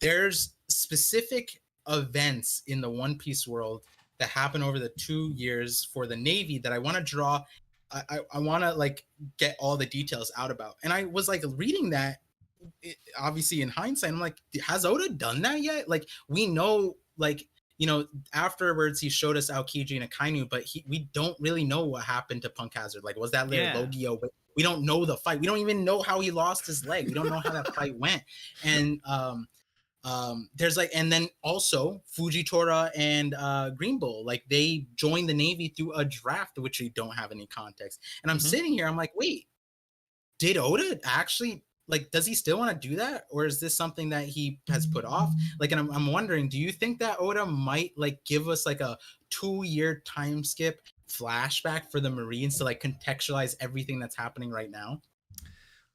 there's specific events in the One Piece world that happen over the 2 years for the Navy that I want to draw. I want to like get all the details out about. And I was like reading that, obviously in hindsight, I'm like, has Oda done that yet? Like we know, like, you know, afterwards he showed us Aokiji and Akainu, but we don't really know what happened to Punk Hazard. Like, was that later Logio? We don't know the fight. We don't even know how he lost his leg. We don't know how that fight went. And there's like, and then also Fujitora and Green Bull, like they joined the Navy through a draft, which we don't have any context. And I'm sitting here, I'm like, wait, did Oda actually, like, does he still want to do that? Or is this something that he has put off? Like, and I'm wondering, do you think that Oda might like give us like a 2-year time skip flashback for the Marines to like contextualize everything that's happening right now?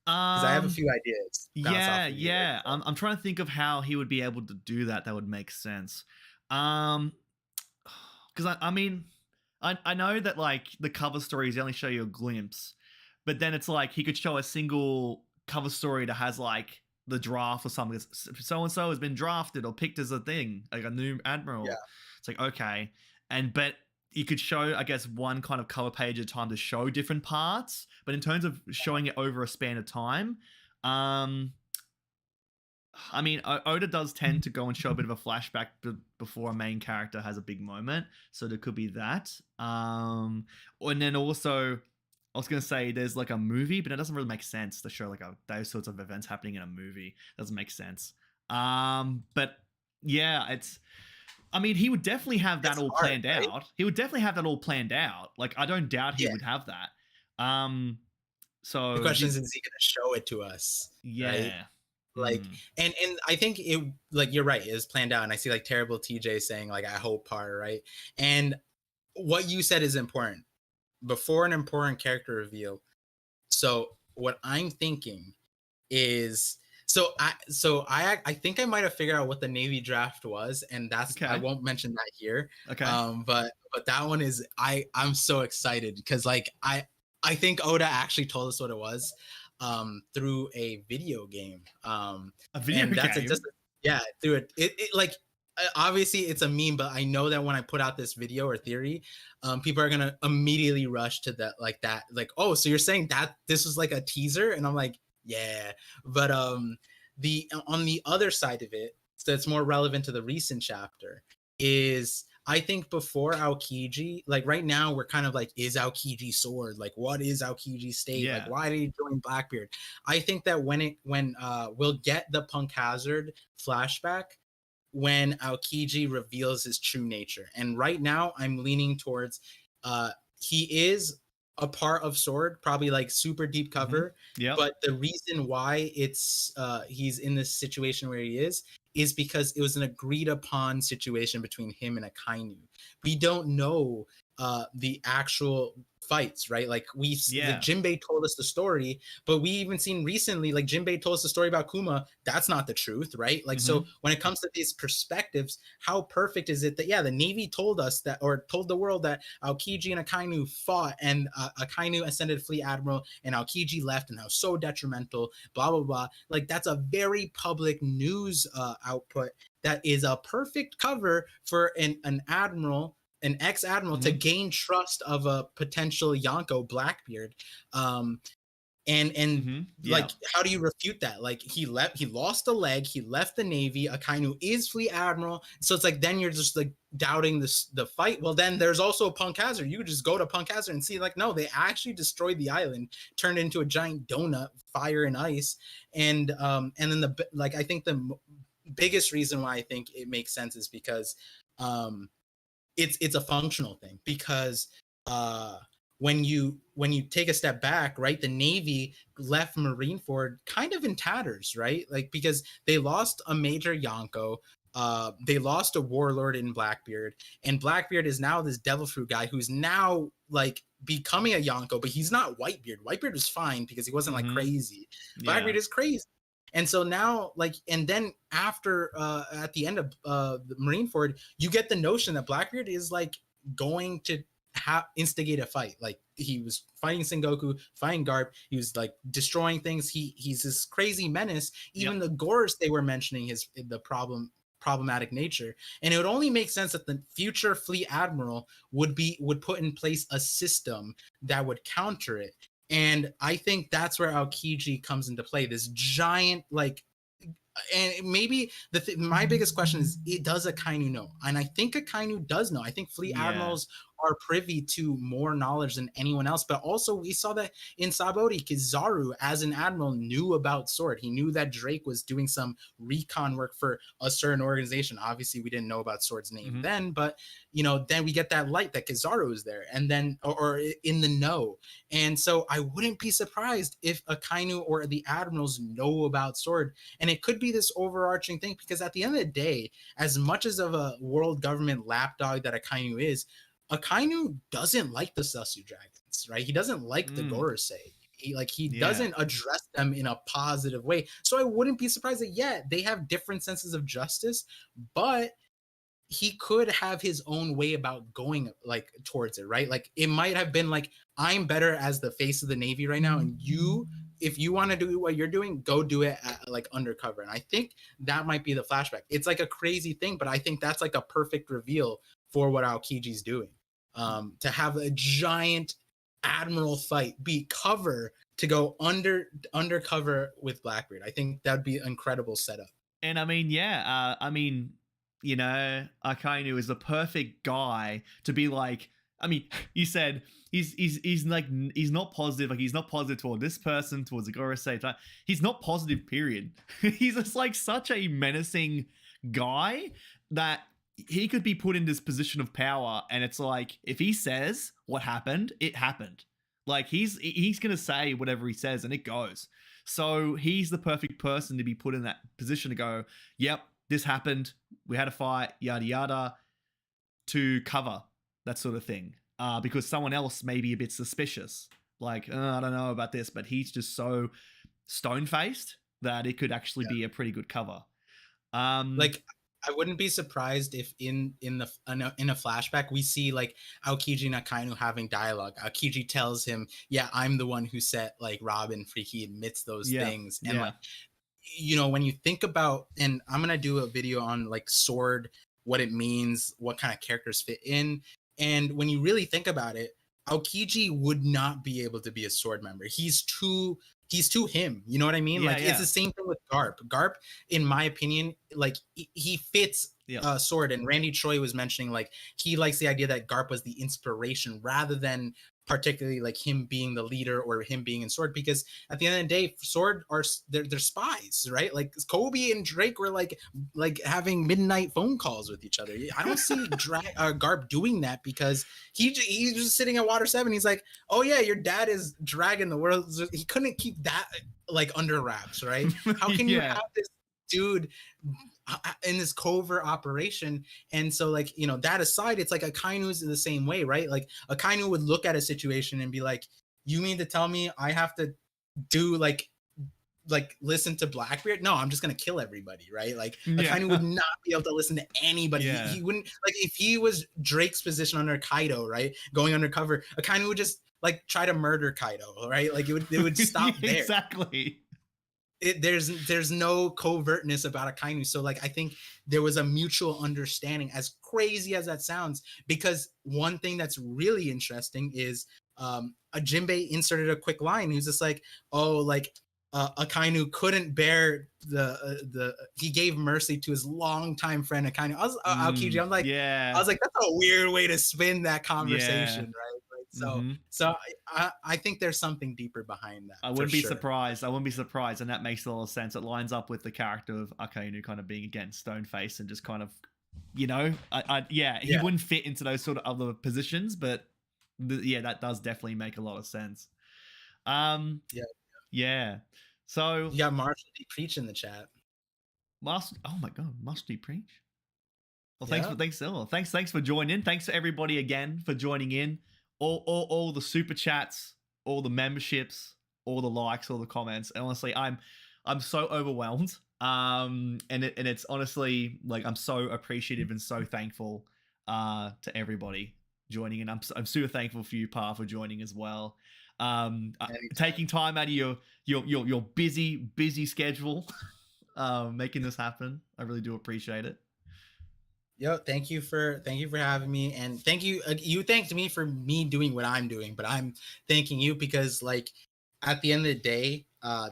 Because I have a few ideas. Yeah. I'm trying to think of how he would be able to do that. That would make sense. Because I mean, I know that like the cover stories only show you a glimpse, but then it's like he could show a single cover story that has like the draft or something. So and so has been drafted or picked as a thing, like a new admiral. Yeah. It's like, okay, but you could show, I guess, one kind of cover page at a time to show different parts. But in terms of showing it over a span of time, I mean, Oda does tend to go and show a bit of a flashback before a main character has a big moment. So there could be that. And then also, I was going to say there's like a movie, but it doesn't really make sense to show like those sorts of events happening in a movie. It doesn't make sense. But yeah, I mean, he would definitely have that planned out. He would definitely have that all planned out. Like, I don't doubt he would have that. So the question is he going to show it to us? Yeah. Right? Like, and I think it, like, you're right, it is planned out. And I see like Terrible TJ saying like, I hope part, right? And what you said is important. Before an important character reveal, so what I'm thinking is, I think I might have figured out what the Navy draft was, and that's, I Okay. won't mention that here. Okay. But that one is, I'm so excited because like I think Oda actually told us what it was through a video game. A video And that's it, just game. yeah, through it like obviously it's a meme, but I know that when I put out this video or theory, people are gonna immediately rush to that, like, oh, so you're saying that this was like a teaser, and I'm like, yeah. But the on the other side of it, so it's more relevant to the recent chapter, is I think before Aokiji, like right now we're kind of like, is Aokiji sword, like what is Aokiji's state, like Yeah. why did he join Blackbeard? I think that when we'll get the Punk Hazard flashback when Aokiji reveals his true nature. And right now I'm leaning towards uh he is a part of Sword, probably like super deep cover. Yep. But the reason why it's he's in this situation where he is because it was an agreed upon situation between him and Akainu. We don't know the actual fights, right? Like the Yeah. Jinbei told us the story, but we even seen recently, like Jinbei told us the story about Kuma. That's not the truth, right? Like, so when it comes to these perspectives, how perfect is it that, yeah, the Navy told us that, or told the world that Aokiji and Akainu fought, and Akainu ascended Fleet Admiral, and Aokiji left, and that was so detrimental, blah, blah, blah. Like, that's a very public news output that is a perfect cover for an admiral, an ex-admiral, to gain trust of a potential Yonko Blackbeard. And Yeah. like, how do you refute that? Like, he lost a leg, he left the Navy, Akainu is Fleet Admiral, so it's like, then you're just like doubting the fight. Well, then there's also Punk Hazard. You could just go to Punk Hazard and see, like, no, they actually destroyed the island, turned it into a giant donut, fire and ice. And then I think the biggest reason why I think it makes sense is because it's a functional thing, because when you take a step back, right, the Navy left Marineford kind of in tatters, right? Like, because they lost a major Yonko, they lost a warlord in Blackbeard, and Blackbeard is now this devil fruit guy who's now like becoming a Yonko, but he's not Whitebeard. Whitebeard was fine because he wasn't like crazy. Blackbeard is crazy. And so now, like, and then after at the end of the Marineford, you get the notion that Blackbeard is like going to instigate a fight. Like, he was fighting Sengoku, fighting Garp, he was like destroying things. He's this crazy menace. Even the Gores, they were mentioning the problematic nature, and it would only make sense that the future Fleet Admiral would put in place a system that would counter it. And I think that's where Aokiji comes into play. This giant, like, and maybe my biggest question is, does Akainu know? And I think Akainu does know. I think Fleet Admirals are privy to more knowledge than anyone else. But also, we saw that in Sabori, Kizaru, as an admiral, knew about Sword. He knew that Drake was doing some recon work for a certain organization. Obviously, we didn't know about Sword's name then, but then we get that light that Kizaru is there, and then or in the know. And so I wouldn't be surprised if Akainu or the admirals know about Sword, and it could be this overarching thing, because at the end of the day, as much as of a world government lapdog that Akainu is, Akainu doesn't like the Susu dragons, right? He doesn't like the Gorosei. He doesn't address them in a positive way. So I wouldn't be surprised that they have different senses of justice, but he could have his own way about going like towards it, right? Like, it might have been like, I'm better as the face of the Navy right now, and if you want to do what you're doing, go do it like undercover. And I think that might be the flashback. It's like a crazy thing, but I think that's like a perfect reveal for what Aokiji's doing. To have a giant admiral fight be cover to go undercover with Blackbeard. I think that'd be an incredible setup. And I mean, Akainu is the perfect guy to be like. I mean, you said he's like, he's not positive. Like, he's not positive toward this person, towards the Gorosei. He's not positive. Period. He's just like such a menacing guy that he could be put in this position of power, and it's like, if he says what happened, it happened. Like, he's gonna say whatever he says, and it goes. So he's the perfect person to be put in that position to go, yep, this happened, we had a fight, yada yada, to cover. that sort of thing, because someone else may be a bit suspicious. Like, I don't know about this, but he's just so stone faced that it could actually be a pretty good cover. Like, I wouldn't be surprised if in a flashback we see like Aokiji and Akainu having dialogue. Aokiji tells him, "Yeah, I'm the one who set like Robin free." He admits those things, and like, you know, when you think about, and I'm gonna do a video on like sword, what it means, what kind of characters fit in, and when you really think about it, Aokiji would not be able to be a sword member. He's too him. You know what I mean? Like it's the same thing with Garp. Garp, in my opinion, like he fits sword. And Randy Choi was mentioning like he likes the idea that Garp was the inspiration rather than particularly like him being the leader or him being in sword, because at the end of the day, sword are they're spies, right? Like Kobe and Drake were like having midnight phone calls with each other. I don't see Garp doing that, because he's just sitting at Water 7. He's like, oh yeah, your dad is dragging the world. He couldn't keep that like under wraps, right? How can you have this dude in this covert operation? And so like, you know, that aside, it's like Akainu's the same way, right? Like Akainu would look at a situation and be like, you mean to tell me I have to do like listen to Blackbeard? No, I'm just gonna kill everybody, right? Like Akainu would not be able to listen to anybody. He wouldn't, like if he was Drake's position under Kaido, right, going undercover, Akainu would just like try to murder Kaido, right? Like it would stop there. Exactly. There's no covertness about Akainu. So like I think there was a mutual understanding, as crazy as that sounds, because one thing that's really interesting is a Jinbei inserted a quick line. He was just like, oh, like Akainu couldn't bear the he gave mercy to his longtime friend Akainu. Aokiji. I'm like, I was like, that's a weird way to spin that conversation, right? So I think there's something deeper behind that. I wouldn't be surprised. I wouldn't be surprised, and that makes a lot of sense. It lines up with the character of Akainu kind of being against Stoneface and just kind of, you know, he wouldn't fit into those sort of other positions, but that does definitely make a lot of sense. So you got Marshall D Preach in the chat. Oh my god, Marshall D Preach. Well, thanks for joining in. Thanks to everybody again for joining in. All the super chats, all the memberships, all the likes, all the comments. And honestly, I'm so overwhelmed. And it's honestly like I'm so appreciative and so thankful to everybody joining in. I'm super thankful for you, Pa, for joining as well. Taking time out of your busy schedule, making this happen. I really do appreciate it. Yo, thank you for having me, and thank you. You thanked me for me doing what I'm doing, but I'm thanking you because, like, at the end of the day,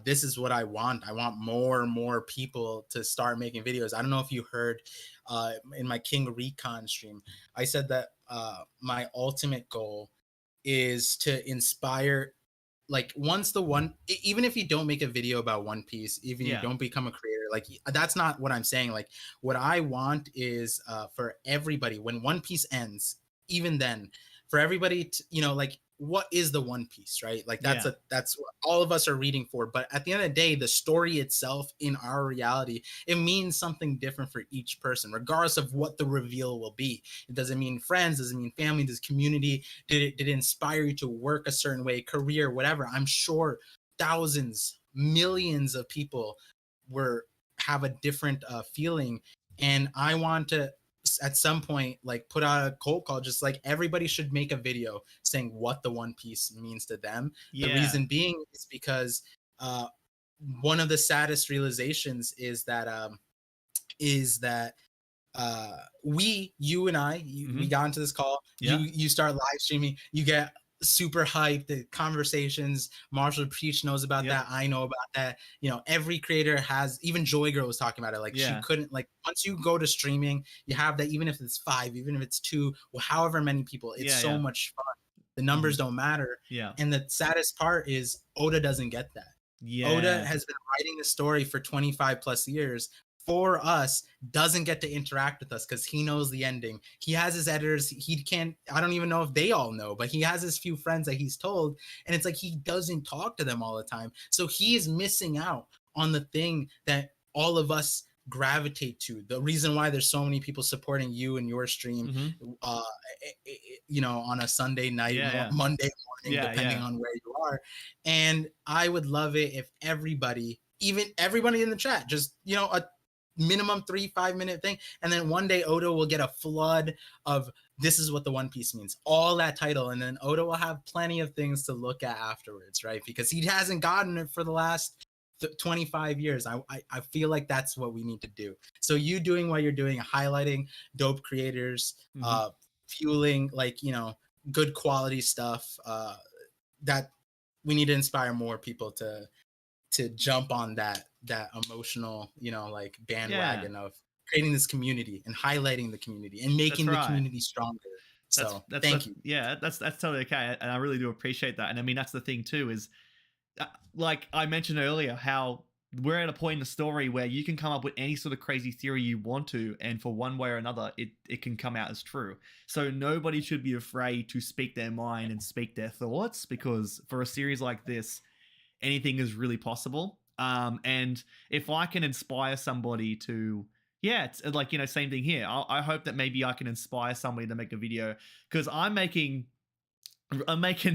this is what I want. I want more and more people to start making videos. I don't know if you heard in my King Recon stream, I said that my ultimate goal is to inspire. Like even if you don't make a video about One Piece, even you don't become a creator, like that's not what I'm saying. Like what I want is for everybody, when One Piece ends, even then, for everybody to, you know, like what is the One Piece, right? Like that's what all of us are reading for. But at the end of the day, the story itself in our reality, it means something different for each person, regardless of what the reveal will be. It doesn't mean friends, doesn't mean family, does community, did it inspire you to work a certain way, career, whatever. I'm sure thousands, millions of people have a different feeling. And I want to at some point like put out a cold call, just like everybody should make a video saying what the One Piece means to them. The reason being is because one of the saddest realizations is that you and I we got into this call, you start live streaming, you get super hyped, the conversations, Marshall Preach knows about that, I know about that, you know, every creator has, even Joy Girl was talking about it, like she couldn't, like once you go to streaming, you have that, even if it's 5, even if it's 2, well, however many people, it's so much fun, the numbers don't matter. And the saddest part is Oda doesn't get that. Oda has been writing the story for 25 plus years for us, doesn't get to interact with us because he knows the ending. He has his editors. He can't, I don't even know if they all know, but he has his few friends that he's told. And it's like he doesn't talk to them all the time. So he is missing out on the thing that all of us gravitate to, the reason why there's so many people supporting you and your stream, Mm-hmm. on a Sunday night, Yeah. Monday morning, Yeah. depending Yeah. on where you are. And I would love it if everybody, even everybody in the chat, just, a minimum 3-5 minute thing. And then one day Oda will get a flood of, this is what the One Piece means, all that title. And then Oda will have plenty of things to look at afterwards, right? Because he hasn't gotten it for the last 25 years. I feel like that's what we need to do. So you doing what you're doing, highlighting dope creators, Mm-hmm. fueling good quality stuff, that we need to inspire more people to jump on that emotional, like bandwagon of creating this community and highlighting the community and making the community stronger. So thank you. Yeah, that's totally okay, and I really do appreciate that. And I mean, that's the thing too, is like I mentioned earlier, how we're at a point in the story where you can come up with any sort of crazy theory you want to, and for one way or another, it can come out as true. So nobody should be afraid to speak their mind and speak their thoughts, because for a series like this, anything is really possible. And if I can inspire somebody to, yeah, it's like, same thing here. I hope that maybe I can inspire somebody to make a video, because I'm making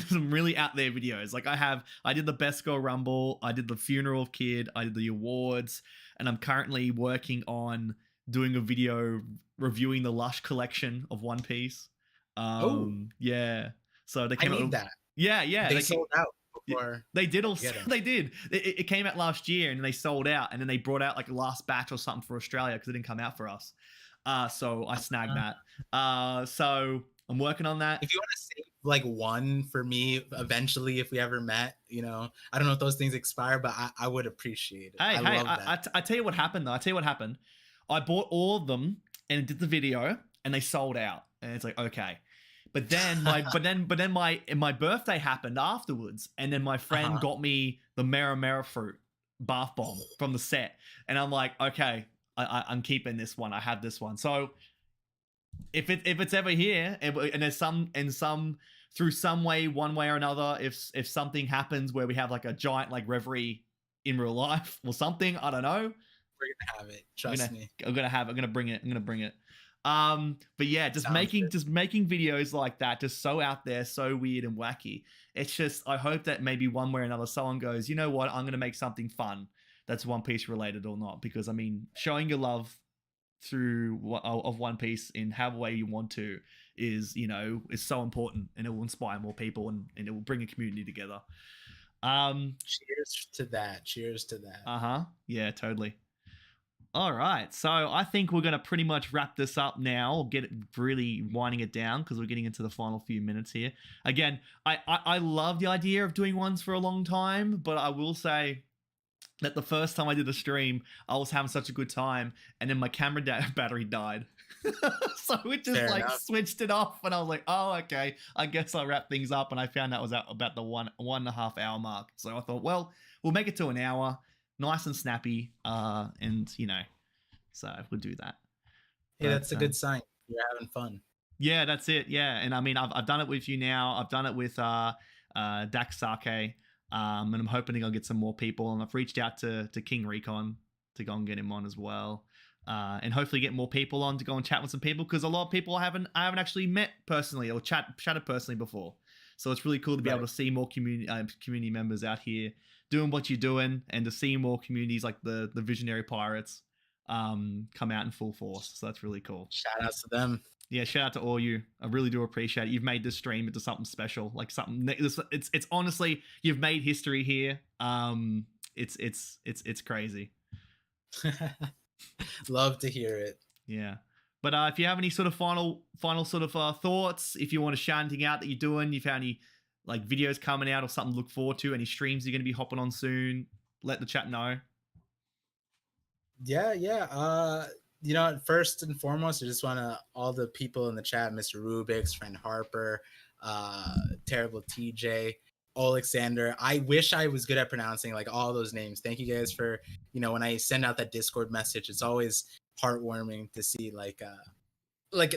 some really out there videos. Like I did the Best Girl Rumble, I did the Funeral of Kid, I did the awards, and I'm currently working on doing a video reviewing the Lush collection of One Piece. Yeah. So they came I need out. that. Yeah. They sold out before. They did also. They did. It came out last year, and they sold out, and then they brought out like a last batch or something for Australia because it didn't come out for us. So I snagged that. So I'm working on that. If you want to save like one for me eventually, if we ever met, I don't know if those things expire, but I would appreciate it. I tell you what happened though. I bought all of them and did the video, and they sold out. And it's like, okay. But then my birthday happened afterwards, and then my friend got me the Mera fruit bath bomb from the set, and I'm like, okay, I'm keeping this one. I have this one. So if it's ever here, and there's some through some way, one way or another, if something happens where we have like a giant like reverie in real life or something, I don't know. We're gonna have it. Trust me. I'm gonna bring it. But yeah, just making videos like that, just so out there, so weird and wacky. It's just, I hope that maybe one way or another someone goes, you know what, I'm gonna make something fun that's One Piece related or not, because I mean, showing your love through of One Piece in however way you want to is so important, and it will inspire more people, and it will bring a community together. Cheers to that. Yeah, totally. All right, so I think we're going to pretty much wrap this up now, get it really winding it down, because we're getting into the final few minutes here. Again, I love the idea of doing ones for a long time, but I will say that the first time I did a stream, I was having such a good time, and then my camera battery died. So it just switched it off, and I was like, oh, okay, I guess I'll wrap things up, and I found that was at about the 1.5 hour mark. So I thought, well, we'll make it to an hour. Nice and snappy, and so we'll do that. Yeah, that's a good sign. You're having fun. Yeah, that's it. Yeah, and I mean, I've done it with you now. I've done it with Dax Sake, and I'm hoping I'll get some more people. And I've reached out to King Recon to go and get him on as well, and hopefully get more people on to go and chat with some people, because a lot of people I haven't actually met personally or chatted personally before. So it's really cool to be able to see more community members out here doing what you're doing, and to see more communities like the Visionary Pirates come out in full force. So that's really cool. Shout out to them. Yeah, shout out to all you. I really do appreciate it. You've made this stream into something special, like something. It's honestly, you've made history here. It's crazy. Love to hear it. Yeah. But if you have any sort of final sort of thoughts, if you want to shout anything out that you're doing, you found any like videos coming out or something to look forward to, any streams you're going to be hopping on soon, let the chat know. Yeah. First and foremost, I just want to, all the people in the chat, Mr. Rubik's, friend Harper, Terrible TJ, Alexander. I wish I was good at pronouncing like all those names. Thank you guys for, when I send out that Discord message, it's always heartwarming to see like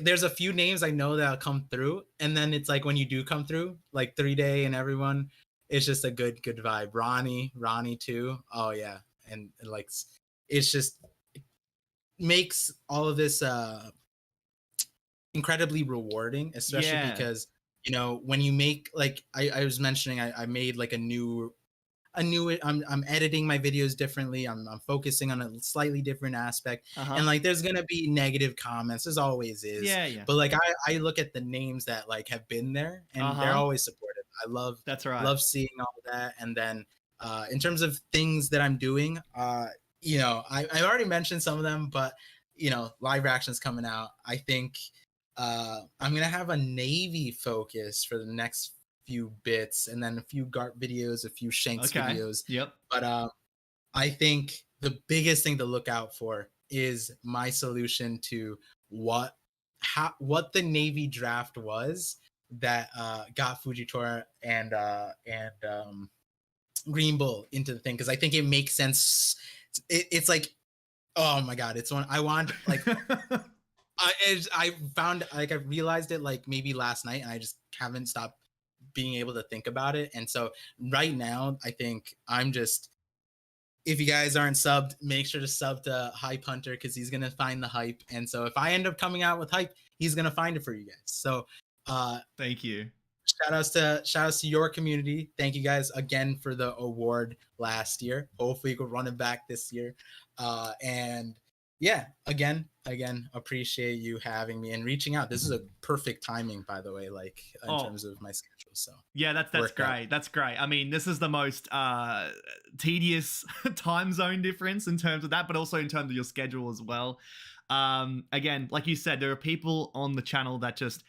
there's a few names I know that'll come through, and then it's like when you do come through, like 3-Day and everyone, it's just a good vibe. Ronnie too. Oh yeah, and like it's just makes all of this incredibly rewarding, especially Yeah. because when you make, like I was mentioning, I made like I'm editing my videos differently. I'm focusing on a slightly different aspect. And Uh-huh. like there's gonna be negative comments, as always is. Yeah, yeah. But like I look at the names that like have been there, and they're Uh-huh. always supportive. I That's right. love seeing all that. And then in terms of things that I'm doing, I already mentioned some of them, but live reactions coming out. I think I'm gonna have a Navy focus for the next few bits, and then a few Gart videos, a few Shanks Okay. videos. Yep. But I think the biggest thing to look out for is my solution to what the Navy draft was that got Fujitora and Green Bull into the thing, because I think it makes sense. It's like, oh my god, it's one I want. Like I found, like I realized it like maybe last night, and I just haven't stopped being able to think about it. And so right now, I think I'm just, if you guys aren't subbed, make sure to sub to Hype Hunter, because he's gonna find the hype. And so if I end up coming out with hype, he's gonna find it for you guys. So Thank you. shout outs to your community. Thank you guys again for the award last year. Hopefully you can run it back this year. And yeah, again, appreciate you having me and reaching out. This is a perfect timing, by the way, like in terms of my schedule. So yeah, that's great. That's great. I mean, this is the most tedious time zone difference in terms of that, but also in terms of your schedule as well. Again, like you said, there are people on the channel that just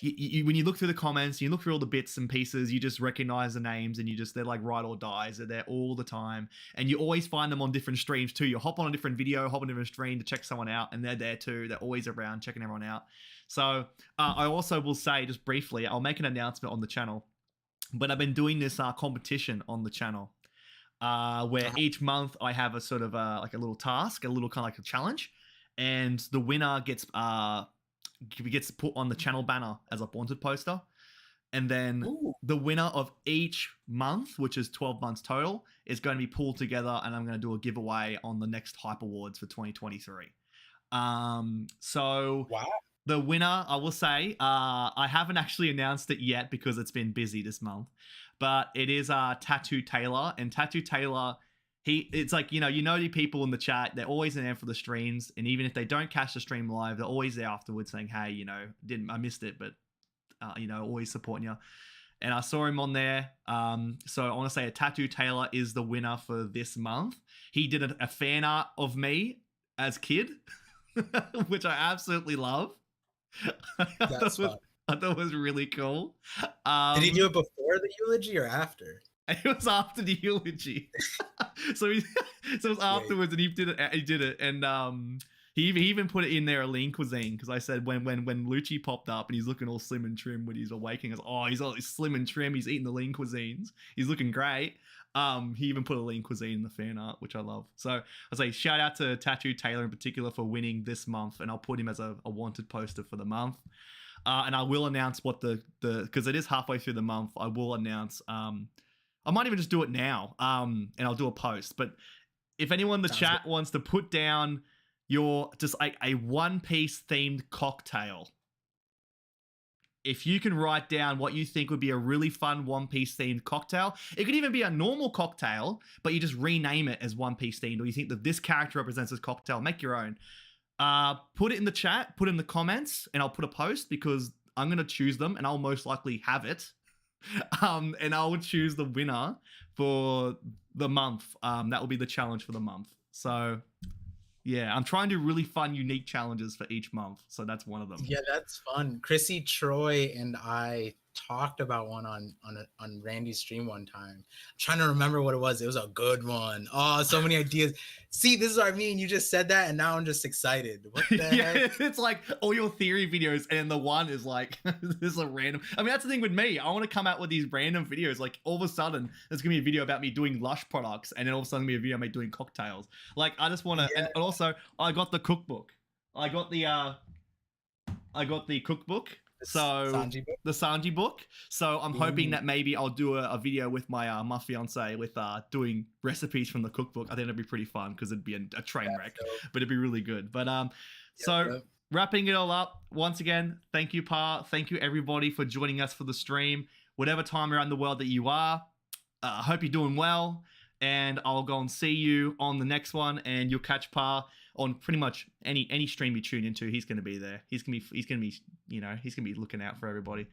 when you look through the comments, you look through all the bits and pieces, you just recognize the names, and they're like ride or dies. They're there all the time, and you always find them on different streams too. You hop on a different video, hop on a different stream to check someone out, and they're there too. They're always around checking everyone out. So I also will say, just briefly, I'll make an announcement on the channel, but I've been doing this competition on the channel where each month I have a sort of like a little task, a little kind of like a challenge, and the winner gets put on the channel banner as a wanted poster. And then the winner of each month, which is 12 months total, is going to be pulled together, and I'm going to do a giveaway on the next Hype Awards for 2023. So wow. The winner, I will say, I haven't actually announced it yet because it's been busy this month, but it is Tattoo Taylor. And Tattoo Taylor, it's like, the people in the chat, they're always in there for the streams, and even if they don't catch the stream live, they're always there afterwards saying, hey, I missed it, but always supporting you. And I saw him on there. So I want to say Tattoo Taylor is the winner for this month. He did a fan art of me as kid, which I absolutely love. That's fun. I thought it was really cool. Did he do it before the eulogy or after? It was after the eulogy. so it was afterwards, and he did it, and he even put it in there, a lean cuisine, because I said when Lucci popped up and he's looking all slim and trim when he's awaking, I was, oh, he's all slim and trim, he's eating the lean cuisines, he's looking great. He even put a lean cuisine in the fan art, which I love. So I say shout out to Tattoo Taylor in particular for winning this month, and I'll put him as a wanted poster for the month. And I will announce what the because it is halfway through the month. I will announce. I might even just do it now. And I'll do a post. But if anyone in the chat wants to put down your just like a One Piece themed cocktail, if you can write down what you think would be a really fun One Piece themed cocktail, it could even be a normal cocktail, but you just rename it as One Piece themed, or you think that this character represents this cocktail, make your own. Put it in the chat, put it in the comments, and I'll put a post, because I'm going to choose them, and I'll most likely have it. And I will choose the winner for the month. That will be the challenge for the month. So yeah, I'm trying to do really fun, unique challenges for each month. So that's one of them. Yeah, that's fun. Chrissy, Troy, and I talked about one on Randy's stream one time. I'm trying to remember what it was. It was a good one. Oh, so many ideas. See, this is what I mean. You just said that, and now I'm just excited. What the heck? It's like all your theory videos, and the one is like, this is a random. I mean, that's the thing with me. I want to come out with these random videos. Like all of a sudden, there's gonna be a video about me doing Lush products, and then all of a sudden, be a video of me doing cocktails. Like I just want to. Yeah. And also, I got the cookbook. I got the cookbook. So Sanji book? the Sanji book. So I'm hoping Ooh. that maybe I'll do a video with my fiance with doing recipes from the cookbook. I think it'd be pretty fun because it'd be a train wreck, but it'd be really good. But so wrapping it all up, once again, thank you, Pa. Thank you everybody for joining us for the stream. Whatever time around the world that you are, I hope you're doing well. And I'll go and see you on the next one, and you'll catch Pa on pretty much any stream you tune into. He's going to be there. He's going to be looking out for everybody.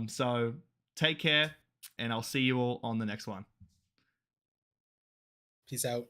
So take care, and I'll see you all on the next one. Peace out.